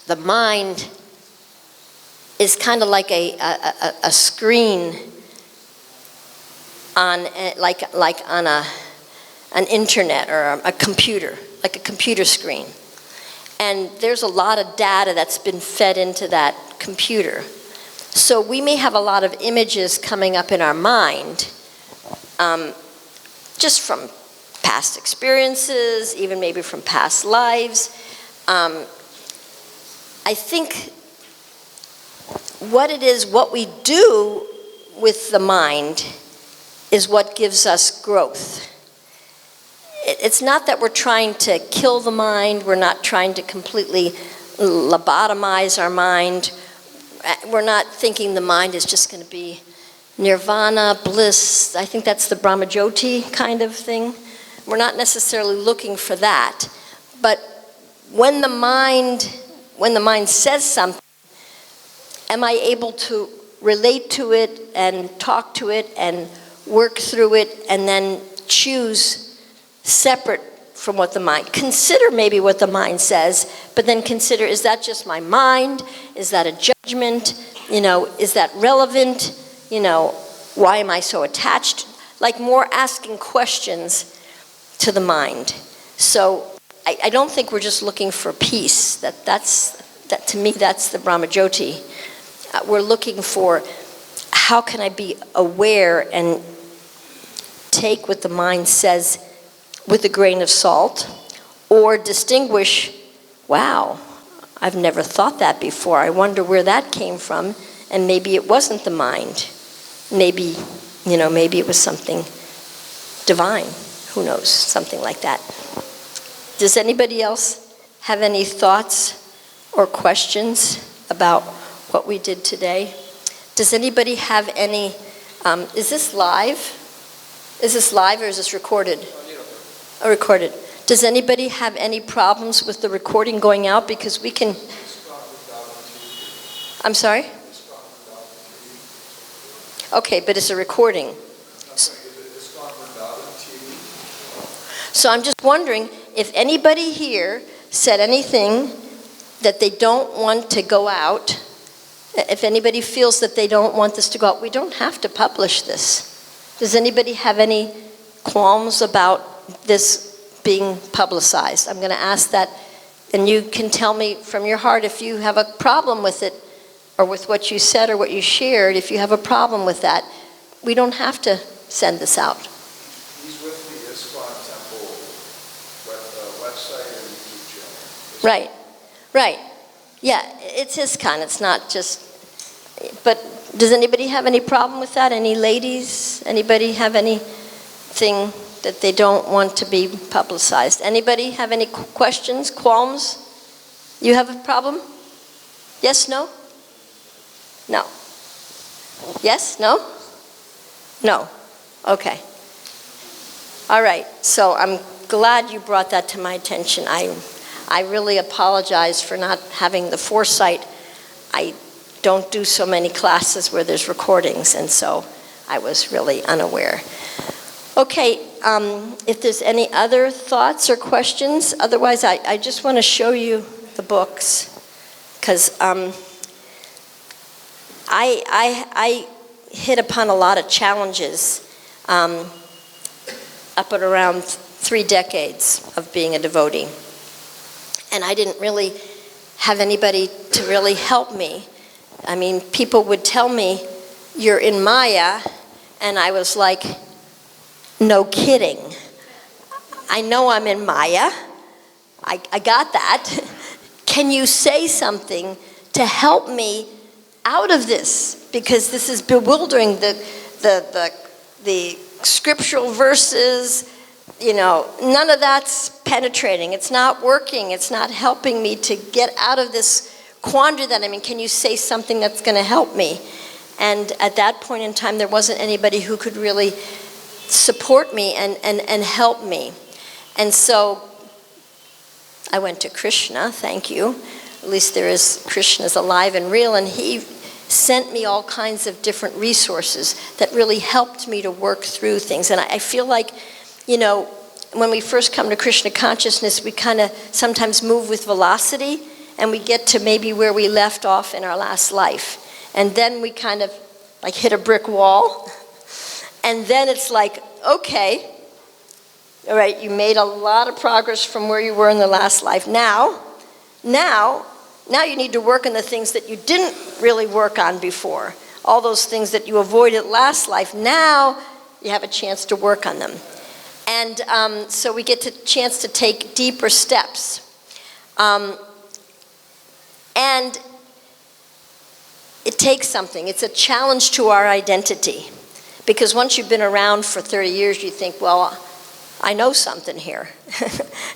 the mind is kind of like a screen on on an internet or a computer, like a computer screen. And there's a lot of data that's been fed into that computer. So we may have a lot of images coming up in our mind, just from past experiences, even maybe from past lives. I think what we do with the mind is what gives us growth. It's not that we're trying to kill the mind, we're not trying to completely lobotomize our mind. We're not thinking the mind is just going to be nirvana, bliss. I think that's the Brahmajyoti kind of thing. We're not necessarily looking for that. But when the mind says something, am I able to relate to it and talk to it and work through it and then choose separate from what the mind, consider maybe what the mind says, but then consider, is that just my mind? Is that a judgment? Is that relevant? Why am I so attached? Like more asking questions to the mind. So I don't think we're just looking for peace. That to me, that's the Brahmajyoti. We're looking for, how can I be aware and take what the mind says with a grain of salt, or distinguish, wow, I've never thought that before. I wonder where that came from, and maybe it wasn't the mind. Maybe it was something divine. Who knows? Something like that. Does anybody else have any thoughts or questions about what we did today? Does anybody have any, is this live? Is this live or is this recorded? Oh, recorded. Does anybody have any problems with the recording going out? Because we can... I'm sorry? Okay, but it's a recording. So I'm just wondering if anybody here said anything that they don't want to go out, if anybody feels that they don't want this to go out, we don't have to publish this. Does anybody have any qualms about this being publicized? I'm going to ask that And you can tell me from your heart if you have a problem with it, or with what you said or what you shared. If you have a problem with that, we don't have to send this out. He's with the ISKCON Temple website and YouTube channel. Right, right. Yeah, it's ISKCON, it's not just, but does anybody have any problem with that? Any ladies? Anybody have anything that they don't want to be publicized? Anybody have any questions, qualms? You have a problem? Yes, no? No. Yes, no? No. Okay. All right, so I'm glad you brought that to my attention. I really apologize for not having the foresight. I don't do so many classes where there's recordings, and so I was really unaware. Okay, if there's any other thoughts or questions, otherwise I just want to show you the books, because I hit upon a lot of challenges up at around 3 decades of being a devotee. And I didn't really have anybody to really help me. I mean, people would tell me, you're in Maya, and I was like, no kidding. I know I'm in Maya. I got that. Can you say something to help me out of this? Because this is bewildering. The scriptural verses, you know, none of that's penetrating. It's not working. It's not helping me to get out of this quandary that I'm in. Can you say something that's going to help me? And at that point in time, there wasn't anybody who could really support me and help me. And so I went to Krishna, thank you. At least there is, Krishna's alive and real, and he sent me all kinds of different resources that really helped me to work through things. And I feel like, you know, when we first come to Krishna consciousness, we kind of sometimes move with velocity, and we get to maybe where we left off in our last life. And then we kind of like hit a brick wall. And then it's like, okay, all right, you made a lot of progress from where you were in the last life. Now you need to work on the things that you didn't really work on before. All those things that you avoided last life, now you have a chance to work on them. And so we get a chance to take deeper steps. And it takes something. It's a challenge to our identity. Because once you've been around for 30 years, you think, well, I know something here.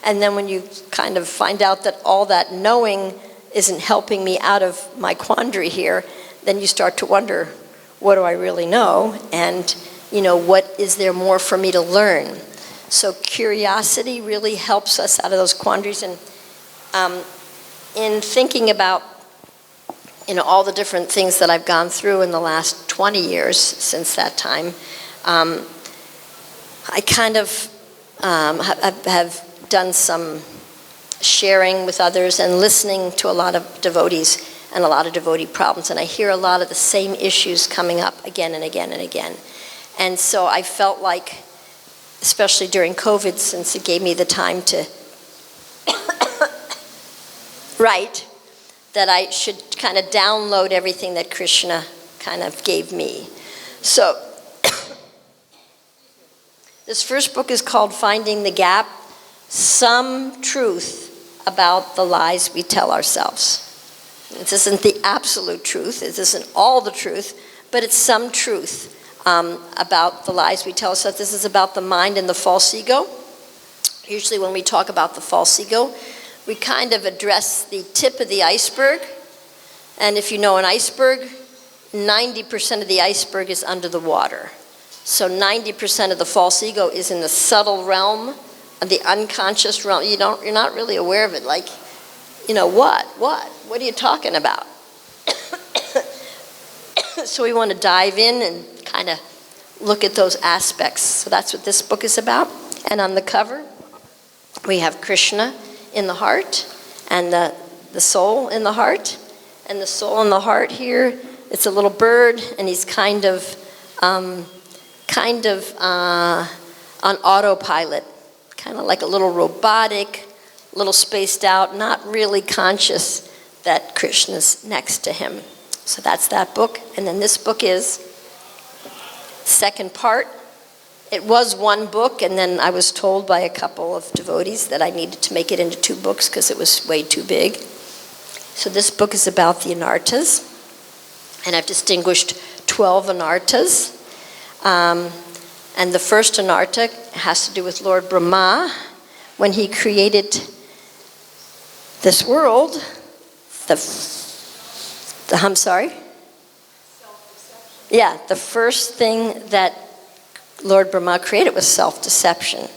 And then when you kind of find out that all that knowing isn't helping me out of my quandary here, then you start to wonder, what do I really know? And, you know, what is there more for me to learn? So curiosity really helps us out of those quandaries. And in thinking about, you know, all the different things that I've gone through in the last 20 years since that time, I kind of have done some sharing with others and listening to a lot of devotees and a lot of devotee problems, and I hear a lot of the same issues coming up again and again and again. And so I felt like, especially during COVID, since it gave me the time to write, that I should kind of download everything that Krishna kind of gave me. So this first book is called Finding the Gap, Some Truth About the Lies We Tell Ourselves. This isn't the absolute truth, this isn't all the truth, but it's some truth about the lies we tell ourselves. This is about the mind and the false ego. Usually when we talk about the false ego, we kind of address the tip of the iceberg. And if you know an iceberg, 90% of the iceberg is under the water. So 90% of the false ego is in the subtle realm, of the unconscious realm. You're not really aware of it. Like, you know, what are you talking about? So we want to dive in and kind of look at those aspects. So that's what this book is about. And on the cover, we have Krishna in the heart and the soul in the heart. And the soul in the heart here, it's a little bird, and he's kind of on autopilot, kind of like a little robotic, a little spaced out, not really conscious that Krishna's next to him. So that's that book. And then this book is second part. It was one book, and then I was told by a couple of devotees that I needed to make it into 2 books because it was way too big. So this book is about the anartas, and I've distinguished 12 anartas. And the first anarta has to do with Lord Brahma. When he created this world, I'm sorry? Yeah, the first thing that Lord Brahma created was self-deception.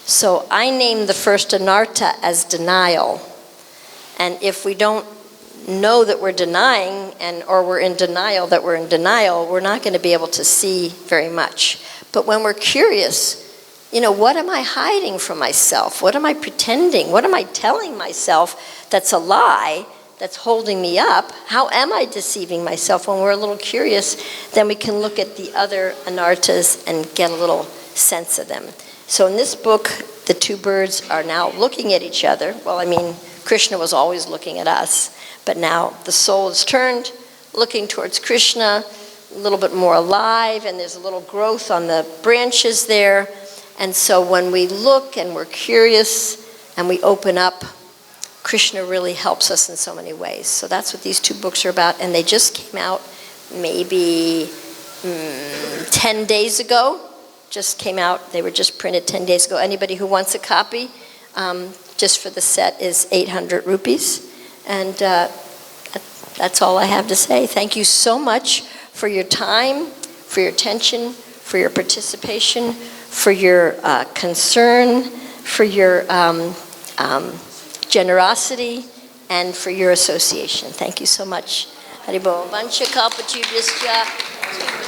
So I named the first anarta as denial. And if we don't know that we're denying, or we're in denial that we're in denial, we're not going to be able to see very much. But when we're curious, what am I hiding from myself? What am I pretending? What am I telling myself that's a lie, that's holding me up? How am I deceiving myself? When we're a little curious, then we can look at the other anartas and get a little sense of them. So in this book, the 2 birds are now looking at each other. Well, I mean, Krishna was always looking at us, but now the soul is turned, looking towards Krishna, a little bit more alive, and there's a little growth on the branches there. And so when we look and we're curious and we open up, Krishna really helps us in so many ways. So that's what these 2 books are about, and they just came out maybe 10 days ago. Just came out. They were just printed 10 days ago. Anybody who wants a copy, just for the set, is 800 rupees. And that's all I have to say. Thank you so much for your time, for your attention, for your participation, for your concern, for your generosity, and for your association. Thank you so much. Haribol. Vancha kalpachubhyascha.